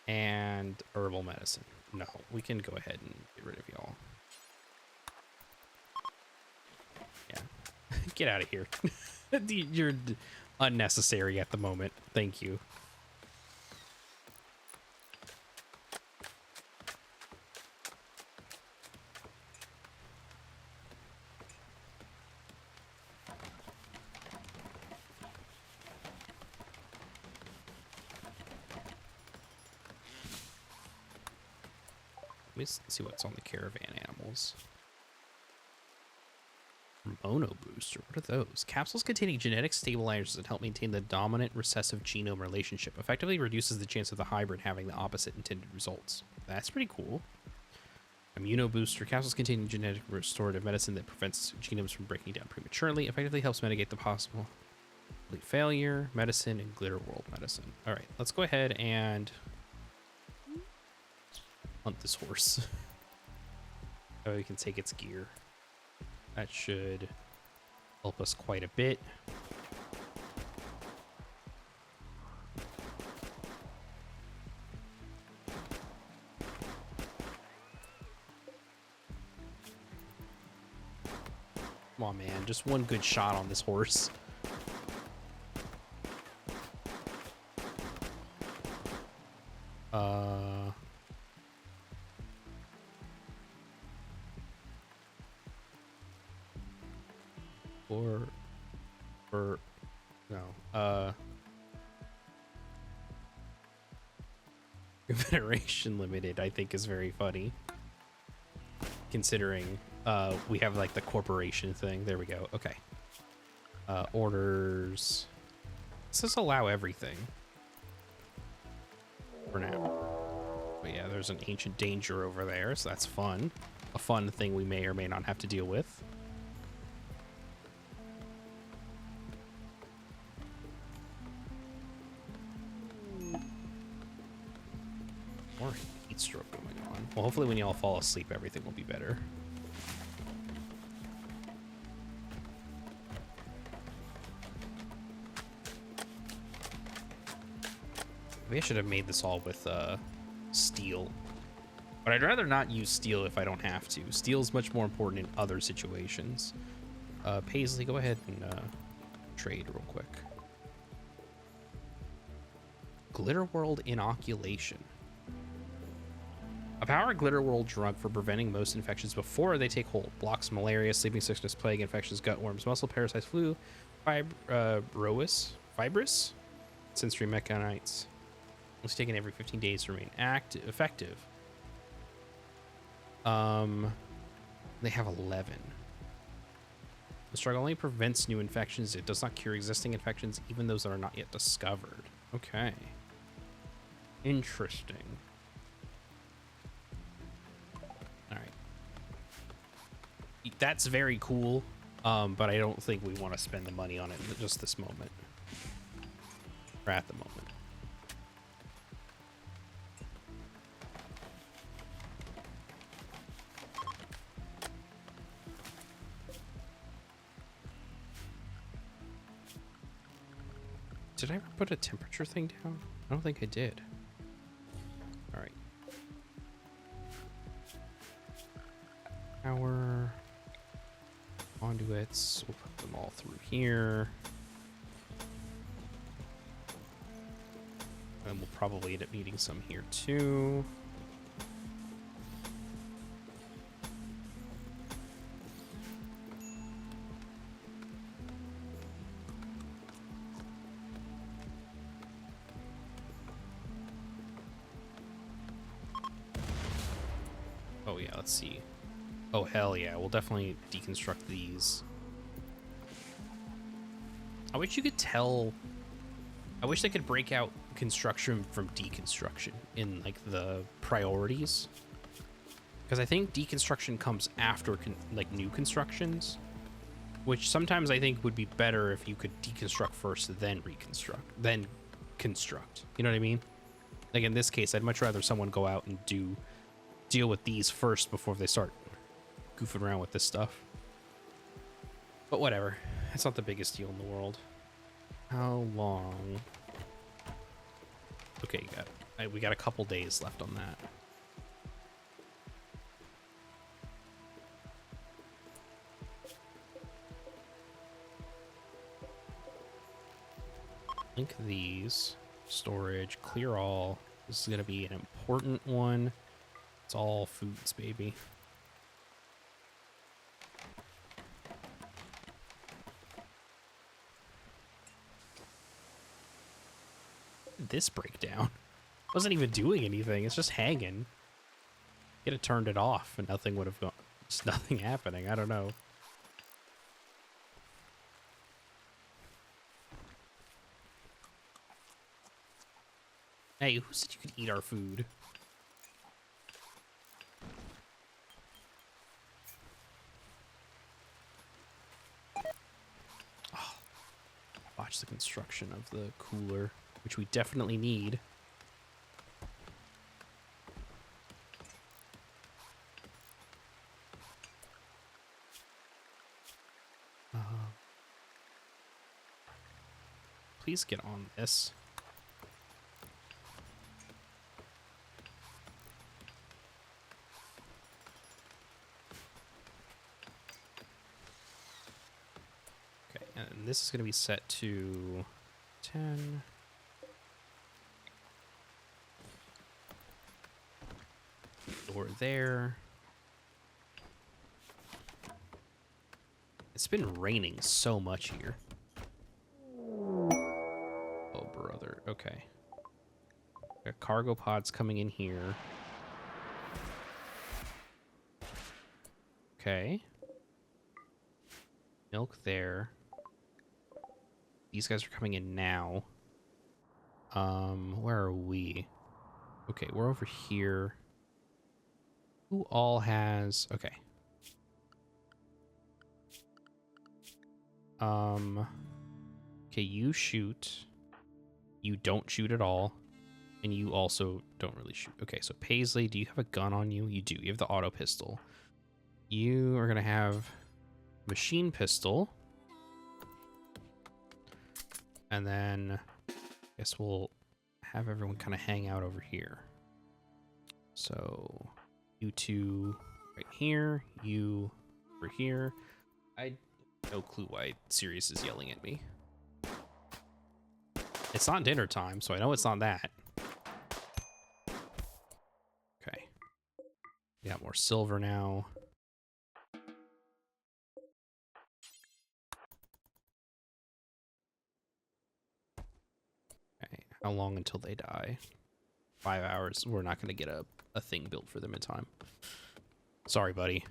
and herbal medicine. No, we can go ahead and get rid of y'all. Yeah. Get out of here. You're unnecessary at the moment. Thank you. Let's see what's on the caravan animals. Mono booster. What are those? Capsules containing genetic stabilizers that help maintain the dominant recessive genome relationship. Effectively reduces the chance of the hybrid having the opposite intended results. That's pretty cool. Immuno booster. Capsules containing genetic restorative medicine that prevents genomes from breaking down prematurely. Effectively helps mitigate the possible failure. Medicine and glitter world medicine. All right, let's go ahead and hunt this horse. Oh, we can take its gear. That should help us quite a bit. Come on, man. Just one good shot on this horse. Or no. Confederation Limited, I think, is very funny. Considering we have like the corporation thing. There we go. Okay. Orders. Let's just allow everything for now. But yeah, there's an ancient danger over there, so that's fun. A fun thing we may or may not have to deal with. More heat stroke going on. Well, hopefully when y'all fall asleep, everything will be better. Maybe I should have made this all with steel. But I'd rather not use steel if I don't have to. Steel is much more important in other situations. Paisley, go ahead and trade real quick. Glitter World Inoculation. A power Glitter World drug for preventing most infections before they take hold. Blocks malaria, sleeping sickness, plague, infections, gutworms, muscle parasites, flu, fibrous, sensory mechanites. It's taken every 15 days to remain effective. They have 11. The drug only prevents new infections. It does not cure existing infections, even those that are not yet discovered. Okay. Interesting. All right. That's very cool, but I don't think we want to spend the money on it at just this moment. Or at the moment. Did I ever put a temperature thing down? I don't think I did. All right. Power conduits. We'll put them all through here. And we'll probably end up needing some here too. Oh yeah, let's see. Oh hell yeah, we'll definitely deconstruct these. I wish you could tell. I wish they could break out construction from deconstruction in like the priorities, because I think deconstruction comes after like new constructions, which sometimes I think would be better if you could deconstruct first, then reconstruct, then construct. You know what I mean? Like in this case, I'd much rather someone go out and deal with these first before they start goofing around with this stuff. But whatever, it's not the biggest deal in the world. How long? Okay, we got a couple days left on that. Link these. Storage. Clear all. This is going to be an important one. It's all foods, baby. This breakdown wasn't even doing anything. It's just hanging. Could have turned it off and nothing would have gone. Just nothing happening. I don't know. Hey, who said you could eat our food? Oh, watch the construction of the cooler, which we definitely need. Please get on this. And this is going to be set to 10. Door there. It's been raining so much here. Oh, brother. Okay. Got cargo pods coming in here. Okay. Milk there. These guys are coming in now. Where are we? Okay, we're over here. Who all has... Okay. Okay, you shoot. You don't shoot at all. And you also don't really shoot. Okay, so Paisley, do you have a gun on you? You do. You have the auto pistol. You are going to have machine pistol. And then I guess we'll have everyone kind of hang out over here. So you two right here, you over here. I no clue why Sirius is yelling at me. It's not dinner time, so I know it's not that. Okay. We got more silver now. Okay, how long until they die? 5 hours. We're not going to get a thing built for them in time. Sorry, buddy.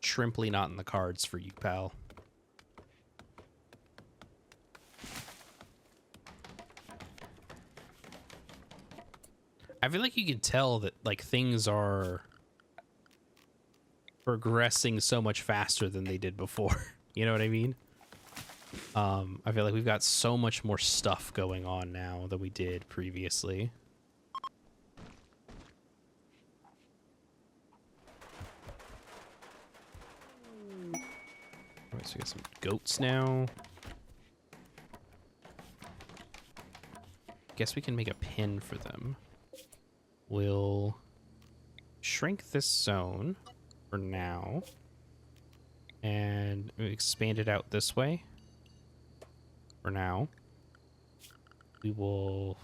Shrimply not in the cards for you, pal. I feel like you can tell that like things are progressing so much faster than they did before. You know what I mean? I feel like we've got so much more stuff going on now than we did previously. All right, so we got some goats now. Guess we can make a pin for them. We'll shrink this zone for now and expand it out this way for now. We will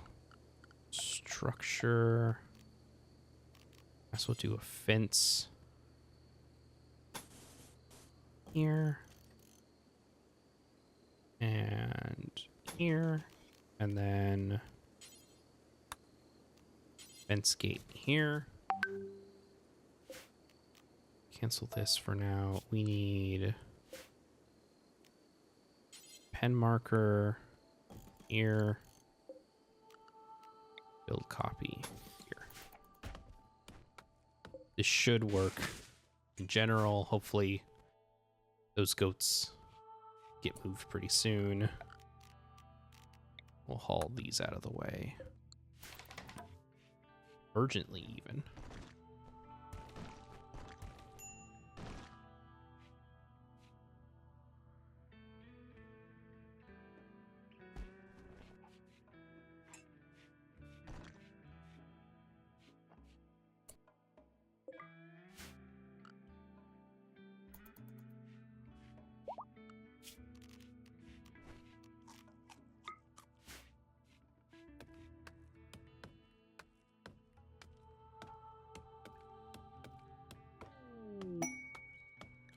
structure, I guess we'll do a fence here and here, and then fence gate here. Cancel this for now. We need pen marker here. Build copy here. This should work in general. Hopefully those goats get moved pretty soon. We'll haul these out of the way. Urgently, even.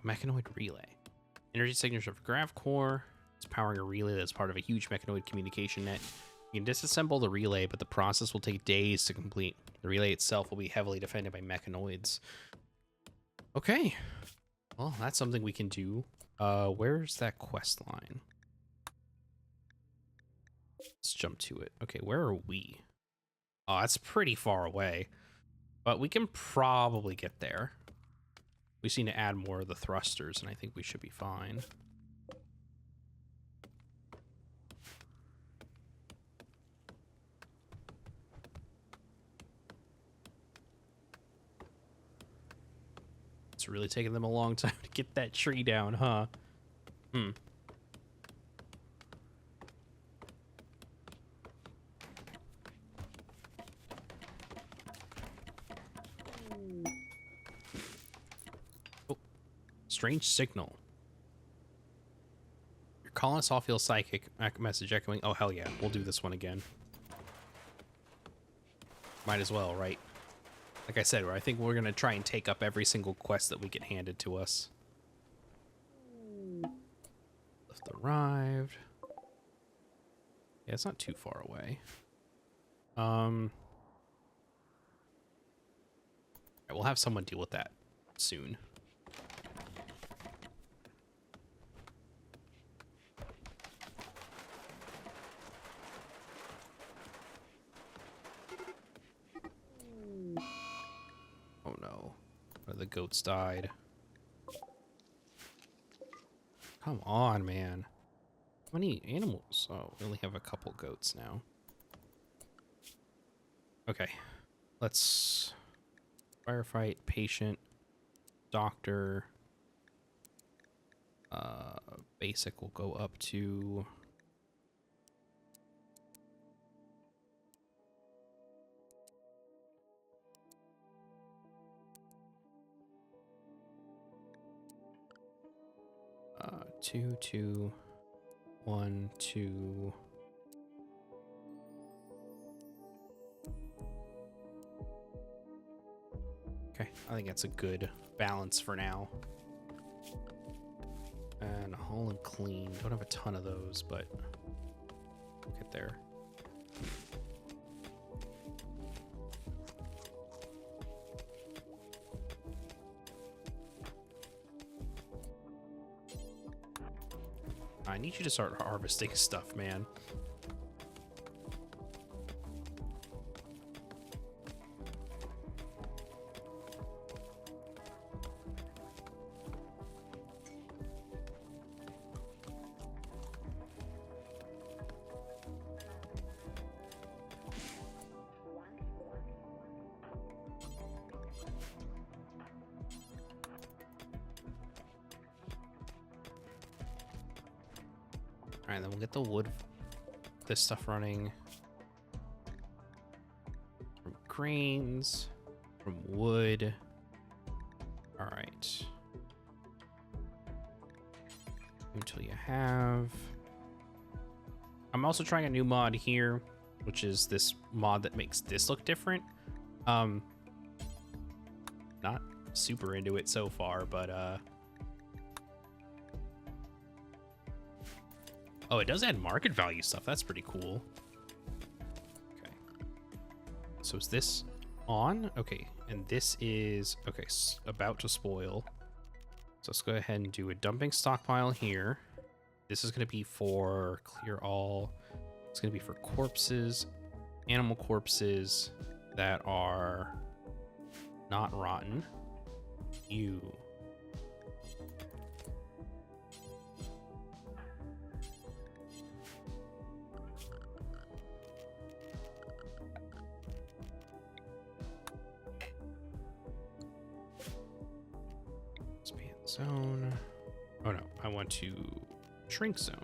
Mechanoid relay. Energy signature for Grav Core. It's powering a relay that's part of a huge mechanoid communication net. You can disassemble the relay, but the process will take days to complete. The relay itself will be heavily defended by mechanoids. Okay. Well, that's something we can do. Where's that quest line? Let's jump to it. Okay, where are we? Oh, that's pretty far away. But we can probably get there. We just need to add more of the thrusters, and I think we should be fine. It's really taking them a long time to get that tree down, huh? Hmm. Strange signal. colonists all feel psychic. Message echoing. Oh, hell yeah. We'll do this one again. Might as well, right? Like I said, I think we're going to try and take up every single quest that we get handed to us. Lift arrived. Yeah, it's not too far away. Alright, we'll have someone deal with that soon. Oh no. One of the goats died. Come on, man. How many animals? Oh, we only have a couple goats now. Okay. Let's firefight, patient, doctor. Basic will go up to two, two, one, two. Okay, I think that's a good balance for now. And whole and clean. Don't have a ton of those, but we'll get there. I need you to start harvesting stuff, man. Alright, then we'll get the wood, this stuff running. From grains, from wood. Alright. Until you have... I'm also trying a new mod here, which is this mod that makes this look different. Not super into it so far, but oh, it does add market value stuff. That's pretty cool. Okay. So is this on? Okay. And this is, okay, about to spoil. So let's go ahead and do a dumping stockpile here. This is going to be for clear all. It's going to be for corpses, animal corpses that are not rotten. You. Expand zone. Oh no, I want to shrink zone.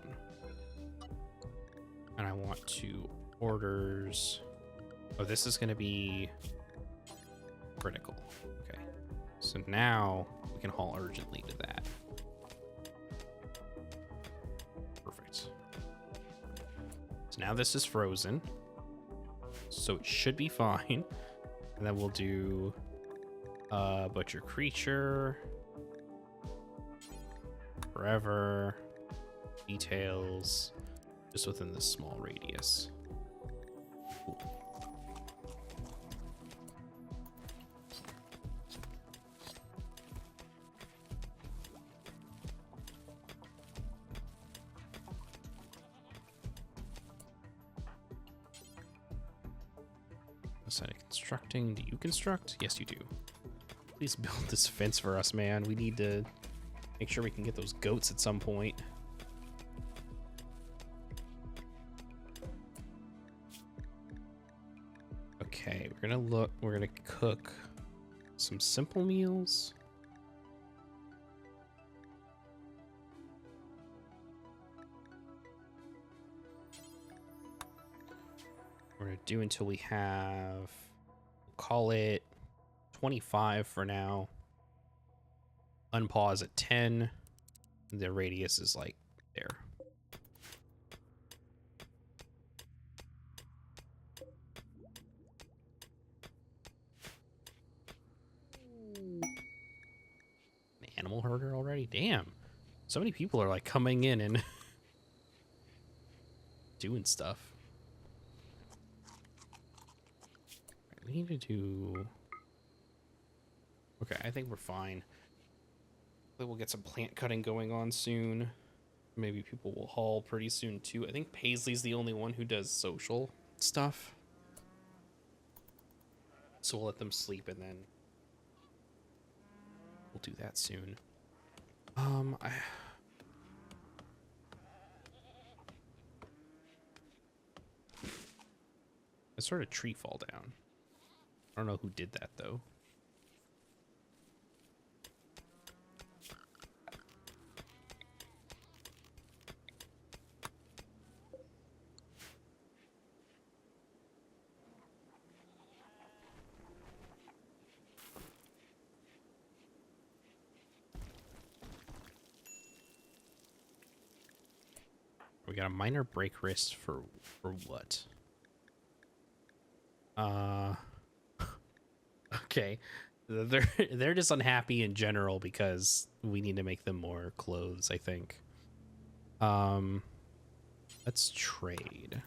And I want to orders. Oh, this is going to be critical. Okay. So now we can haul urgently to that. Perfect. So now this is frozen. So it should be fine. And then we'll do butcher creature. Forever. Details. Just within this small radius. Cool. Aside constructing, do you construct? Yes, you do. Please build this fence for us, man. We need to make sure we can get those goats at some point. Okay, we're gonna cook some simple meals. We're gonna do until we have, call it 25 for now. Unpause at 10. The radius is like there. damn. So many people are like coming in and doing stuff. Right, we need to do... Okay, I think we're fine. We'll get some plant cutting going on soon. Maybe people will haul pretty soon too. I think Paisley's the only one who does social stuff. So we'll let them sleep and then we'll do that soon. I saw a tree fall down. I don't know who did that though. We got a minor break wrist for what? Okay. They're just unhappy in general because we need to make them more clothes, I think. Let's trade.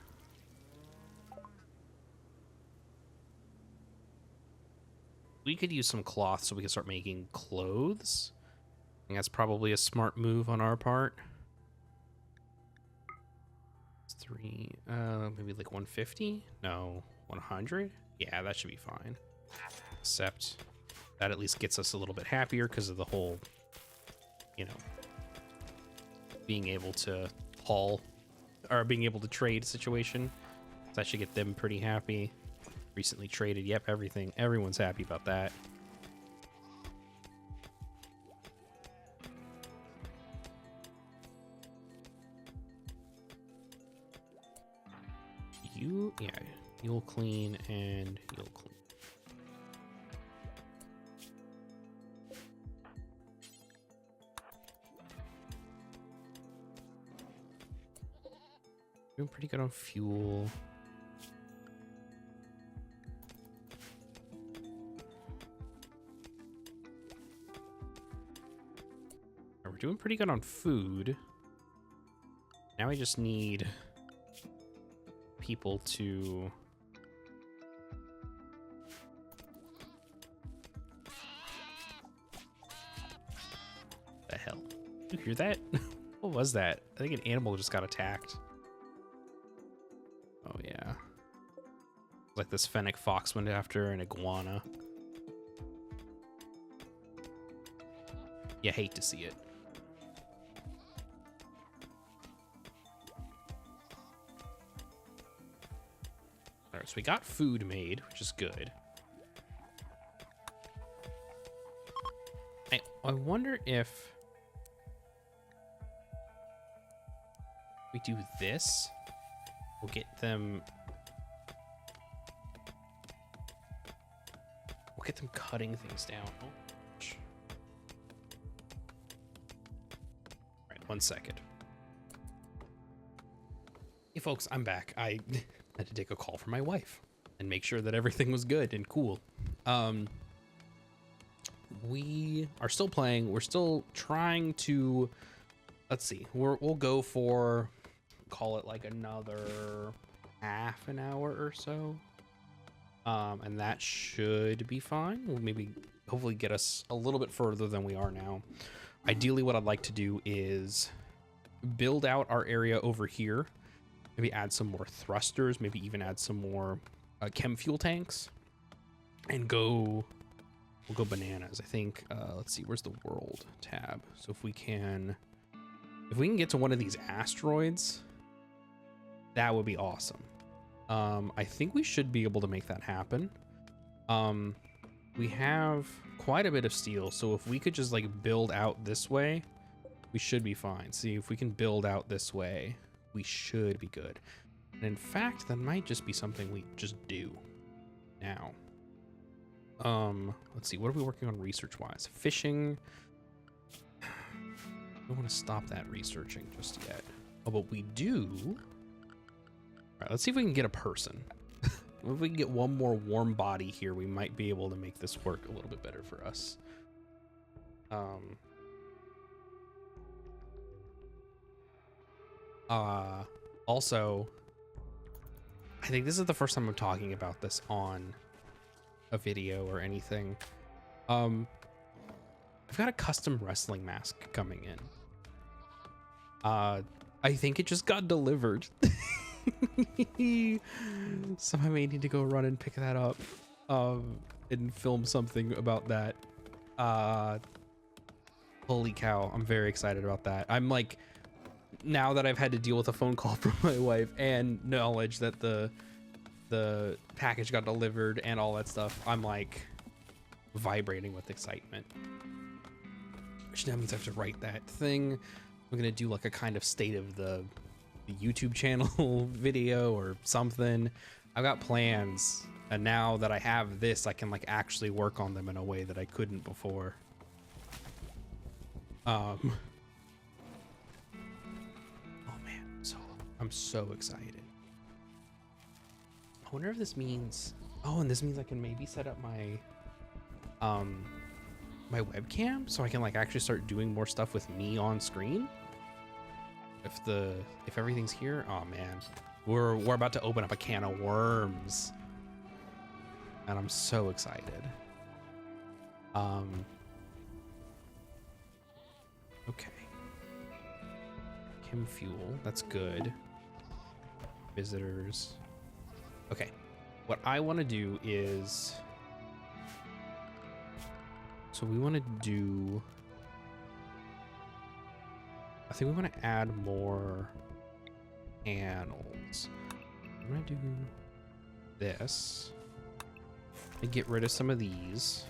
We could use some cloth so we can start making clothes. I think that's probably a smart move on our part. Maybe like 150? No, 100? Yeah, that should be fine. Except that at least gets us a little bit happier because of the whole, you know, being able to haul or being able to trade situation. That should get them pretty happy. Recently traded. Yep, everything. Everyone's happy about that. Yeah, you'll clean and you'll clean. Doing pretty good on fuel. We're doing pretty good on food. Now we just need people to the hell. Did you hear that? What was that? I think an animal just got attacked. Oh yeah. Like this fennec fox went after an iguana. You hate to see it. So we got food made, which is good. I wonder if we do this, we'll get them cutting things down. Oh, right, 1 second. Hey folks, I'm back. I had to take a call from my wife and make sure that everything was good and cool. We are still playing. We're still trying to, let's see, we'll go for, call it like another half an hour or so. And that should be fine. We'll maybe hopefully get us a little bit further than we are now. Ideally, what I'd like to do is build out our area over here. Maybe add some more thrusters, maybe even add some more chem fuel tanks, and we'll go bananas. I think, let's see, where's the world tab? So if we can get to one of these asteroids, that would be awesome. I think we should be able to make that happen. We have quite a bit of steel, so if we could just like build out this way, we should be fine. See, if we can build out this way, we should be good. And in fact, that might just be something we just do now. Let's see, what are we working on research wise? Fishing. I don't want to stop that researching just yet. Oh, but we do. All right, let's see if we can get a person. If we can get one more warm body here, we might be able to make this work a little bit better for us. Also, I think this is the first time I'm talking about this on a video or anything. I've got a custom wrestling mask coming in. I think it just got delivered. So I may need to go run and pick that up, and film something about that. Holy cow, I'm very excited about that. I'm like, now that I've had to deal with a phone call from my wife and knowledge that the package got delivered and all that stuff, I'm like vibrating with excitement. Which now means I have to write that thing. I'm gonna do like a kind of state of the YouTube channel video or something. I've got plans, and now that I have this, I can like actually work on them in a way that I couldn't before. Oh man, I'm so excited. I wonder if this means, oh, and this means I can maybe set up my my webcam so I can like actually start doing more stuff with me on screen. If everything's here, oh man, we're about to open up a can of worms, and I'm so excited. Okay. Chem fuel, that's good. Visitors. Okay, what I want to do is, so we want to do, I think we want to add more panels. I'm going to do this and get rid of some of these.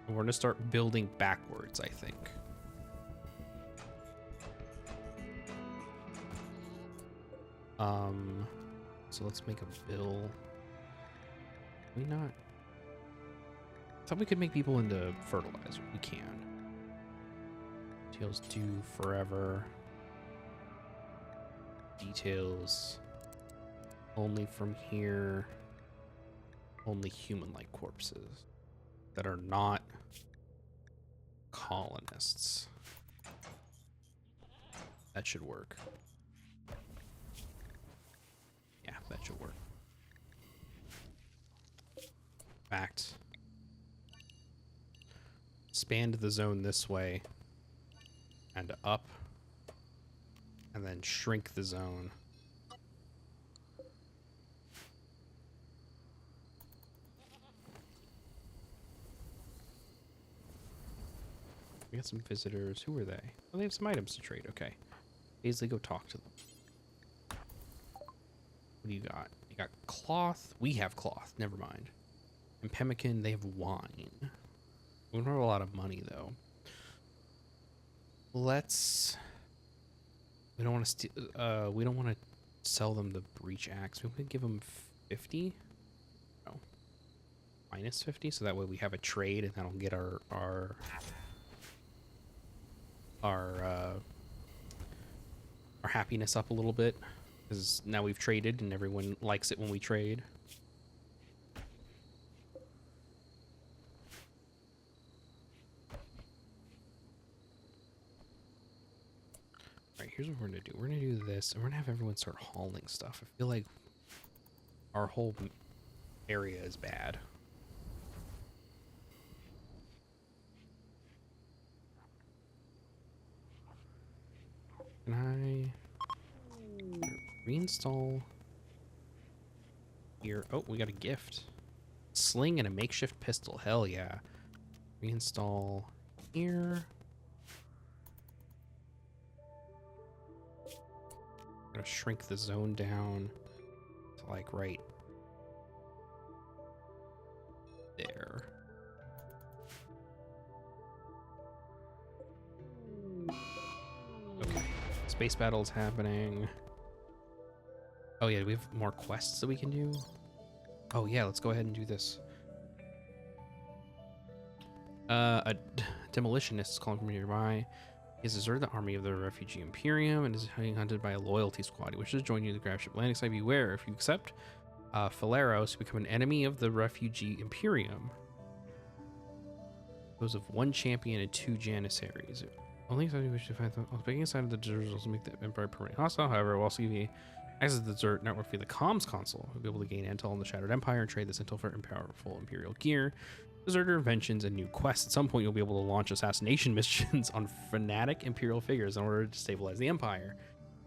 And we're going to start building backwards, I think. So let's make a bill. Can we not? I thought we could make people into fertilizer. We can. Details due forever. Details only from here. Only human-like corpses that are not colonists. That should work. Yeah, that should work. Fact. Expand the zone this way and up, and then shrink the zone. We got some visitors. Who are they? Oh, they have some items to trade. Okay. Paisley, go talk to them. What do you got? You got cloth. We have cloth. Never mind. And Pemmican, they have wine. We don't have a lot of money, though. Let's... We don't want to steal... we don't want to sell them the breach axe. We could give them 50? No. Minus 50? So that way we have a trade, and that'll get our happiness up a little bit, because now we've traded and everyone likes it when we trade. All right, here's what we're gonna do. We're gonna do this, and we're gonna have everyone start hauling stuff. I feel like our whole area is bad. Can I reinstall here? Oh, we got a gift. Sling and a makeshift pistol. Hell yeah. Reinstall here. I'm gonna shrink the zone down to like right there. Okay. Space battle's happening. Oh yeah, we have more quests that we can do. Oh yeah, let's go ahead and do this. A demolitionist is calling from nearby. He has deserted the army of the refugee Imperium and is being hunted by a loyalty squad. He wishes to join you in the grab ship landing site. Beware, if you accept Phileros, you become an enemy of the refugee Imperium. Those of 1 champion and 2 janissaries. Only if you wish to find them. Picking a side of the deserters also make the Empire permanently hostile. However, will also give you access to the desert network via the comms console. You'll be able to gain intel on the Shattered Empire and trade this intel for powerful Imperial gear, deserter inventions, and new quests. At some point, you'll be able to launch assassination missions on fanatic Imperial figures in order to stabilize the Empire.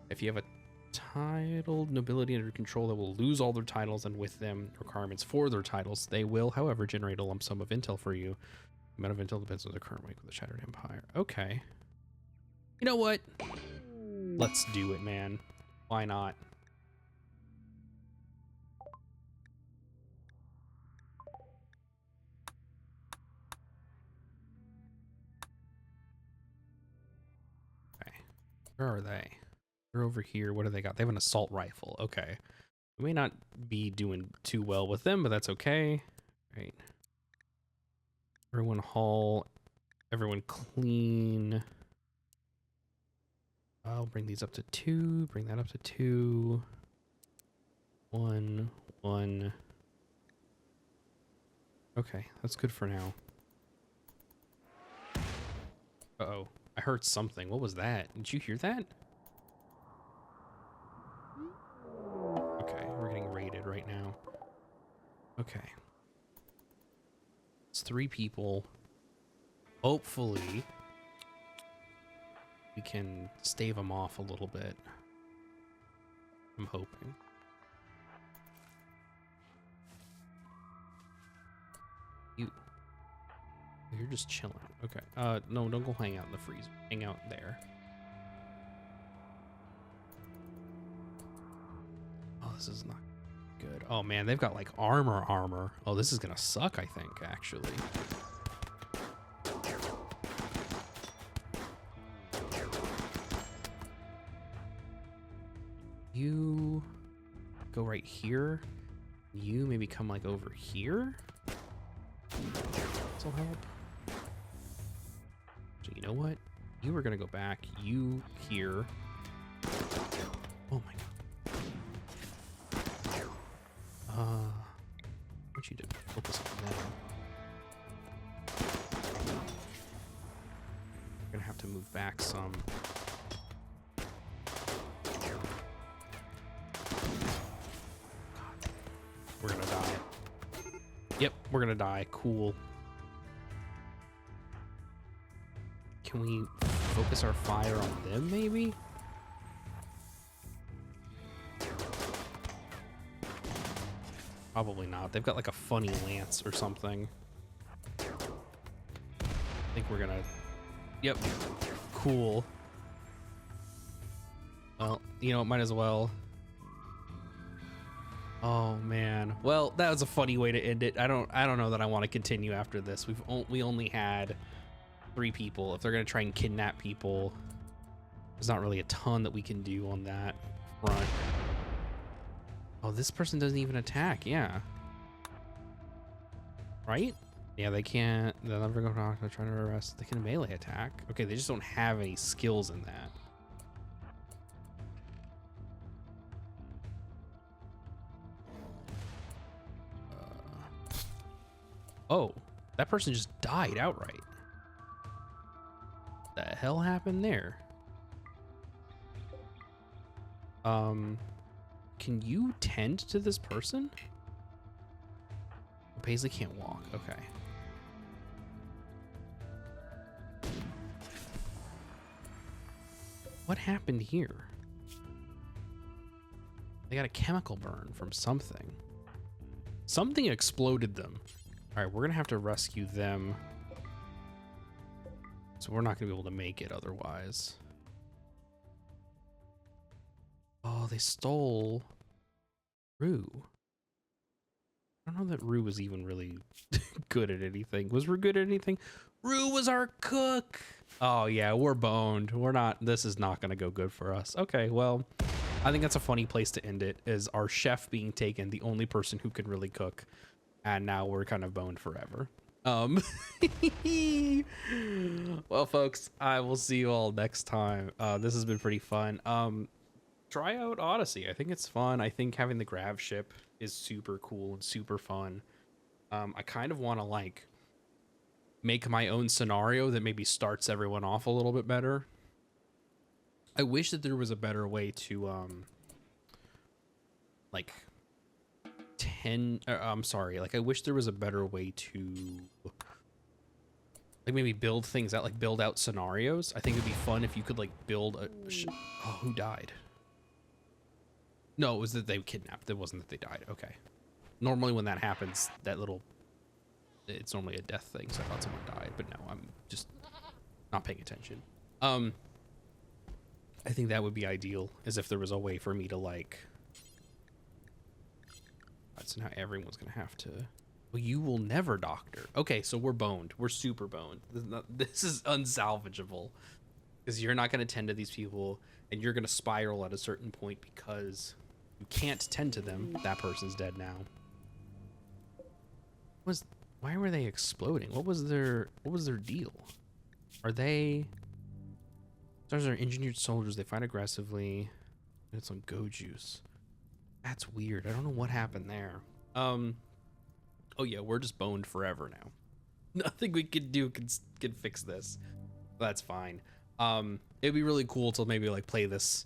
If you have a titled nobility under control that will lose all their titles and with them requirements for their titles, they will, however, generate a lump sum of intel for you. The amount of intel depends on the current rank of the Shattered Empire. Okay. You know what? Let's do it, man. Why not? Okay. Where are they? They're over here. What do they got? They have an assault rifle. Okay. We may not be doing too well with them, but that's okay. Right. Everyone haul. Everyone clean. I'll bring these up to 2. Bring that up to 2. 1, 1. Okay, that's good for now. Uh-oh. I heard something. What was that? Did you hear that? Okay, we're getting raided right now. Okay. It's 3 people. Hopefully, we can stave them off a little bit. I'm hoping. You're just chilling. Okay. No, don't go hang out in the freeze. Hang out there. Oh, this is not good. Oh man, they've got like armor. Oh, this is gonna suck, I think, actually. You go right here. You maybe come like over here. This'll help. So you know what? You were gonna go back. You here. Oh my god. I want you to focus on them. We're gonna have to move back some. We're gonna die. Yep, we're gonna die. Cool. Can we focus our fire on them, maybe? Probably not. They've got like a funny lance or something. I think we're gonna... Yep. Cool. Well, you know, might as well. Oh man. Well, that was a funny way to end it. I don't know that I want to continue after this. We only had 3 people. If they're gonna try and kidnap people, there's not really a ton that we can do on that front. Oh, this person doesn't even attack. Yeah. Right? Yeah, they can't. They'll never go to they're trying to arrest. They can melee attack. Okay, they just don't have any skills in that. Oh, that person just died outright. The hell happened there? Can you tend to this person? Paisley can't walk. Okay. What happened here? They got a chemical burn from something. Something exploded them. All right, we're gonna have to rescue them. So we're not gonna be able to make it otherwise. Oh, they stole Rue. I don't know that Rue was even really good at anything. Was Rue good at anything? Rue was our cook. Oh yeah, we're boned. We're not, this is not gonna go good for us. Okay, well, I think that's a funny place to end it, is our chef being taken, the only person who could really cook. And now we're kind of boned forever. Well, folks, I will see you all next time. This has been pretty fun. Try out Odyssey. I think it's fun. I think having the grav ship is super cool and super fun. I kind of want to like make my own scenario that maybe starts everyone off a little bit better. I wish that there was a better way to like I wish there was a better way to like maybe build things out, like build out scenarios. I think it'd be fun if you could like build a oh, who died? No, it was that they kidnapped. It wasn't that they died. Okay. Normally when that happens, it's normally a death thing, so I thought someone died, but no, I'm just not paying attention. I think that would be ideal, as if there was a way for me to like... So now everyone's gonna have to... Well, you will never doctor. Okay, so we're boned. We're super boned. This is unsalvageable. Because you're not gonna tend to these people, and you're gonna spiral at a certain point because you can't tend to them. That person's dead now. Why were they exploding? What was their deal? Are they... Stars are engineered soldiers. They fight aggressively. It's on go juice. That's weird. I don't know what happened there. Oh yeah, we're just boned forever now. Nothing we can do can fix this. That's fine. It'd be really cool to maybe like play this,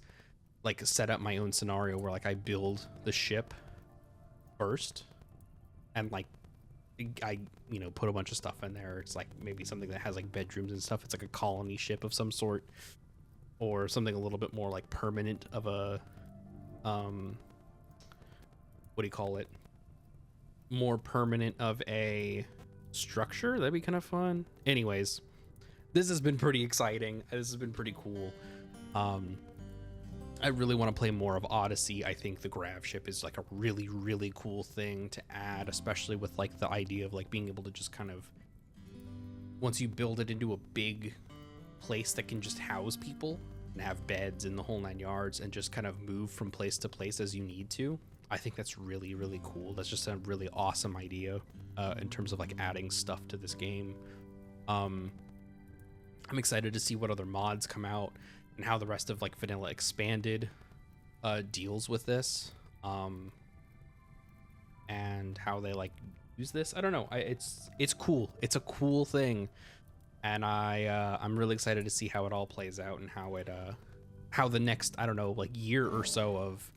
like set up my own scenario where like I build the ship first, and like I put a bunch of stuff in there. It's like maybe something that has like bedrooms and stuff. It's like a colony ship of some sort, or something a little bit more like permanent of a what do you call it? More permanent of a structure. That'd be kind of fun. Anyways, this has been pretty exciting. This has been pretty cool. I really want to play more of Odyssey. I think the grav ship is like a really, really cool thing to add, especially with like the idea of like being able to just kind of, once you build it into a big place that can just house people and have beds in the whole 9 yards and just kind of move from place to place as you need to. I think that's really, really cool. That's just a really awesome idea in terms of like adding stuff to this game. I'm excited to see what other mods come out and how the rest of like Vanilla Expanded deals with this, and how they like use this. I don't know. It's cool. It's a cool thing, and I'm really excited to see how it all plays out and how the next, I don't know, like year or so of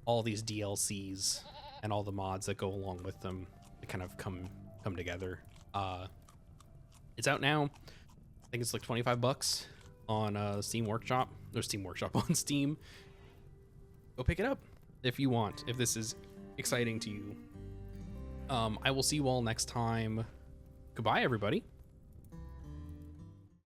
all these DLCs and all the mods that go along with them to kind of come together. It's out now. I think it's like $25 on Steam Workshop on Steam. Go pick it up if you want, if this is exciting to you. I will see you all next time. Goodbye, everybody.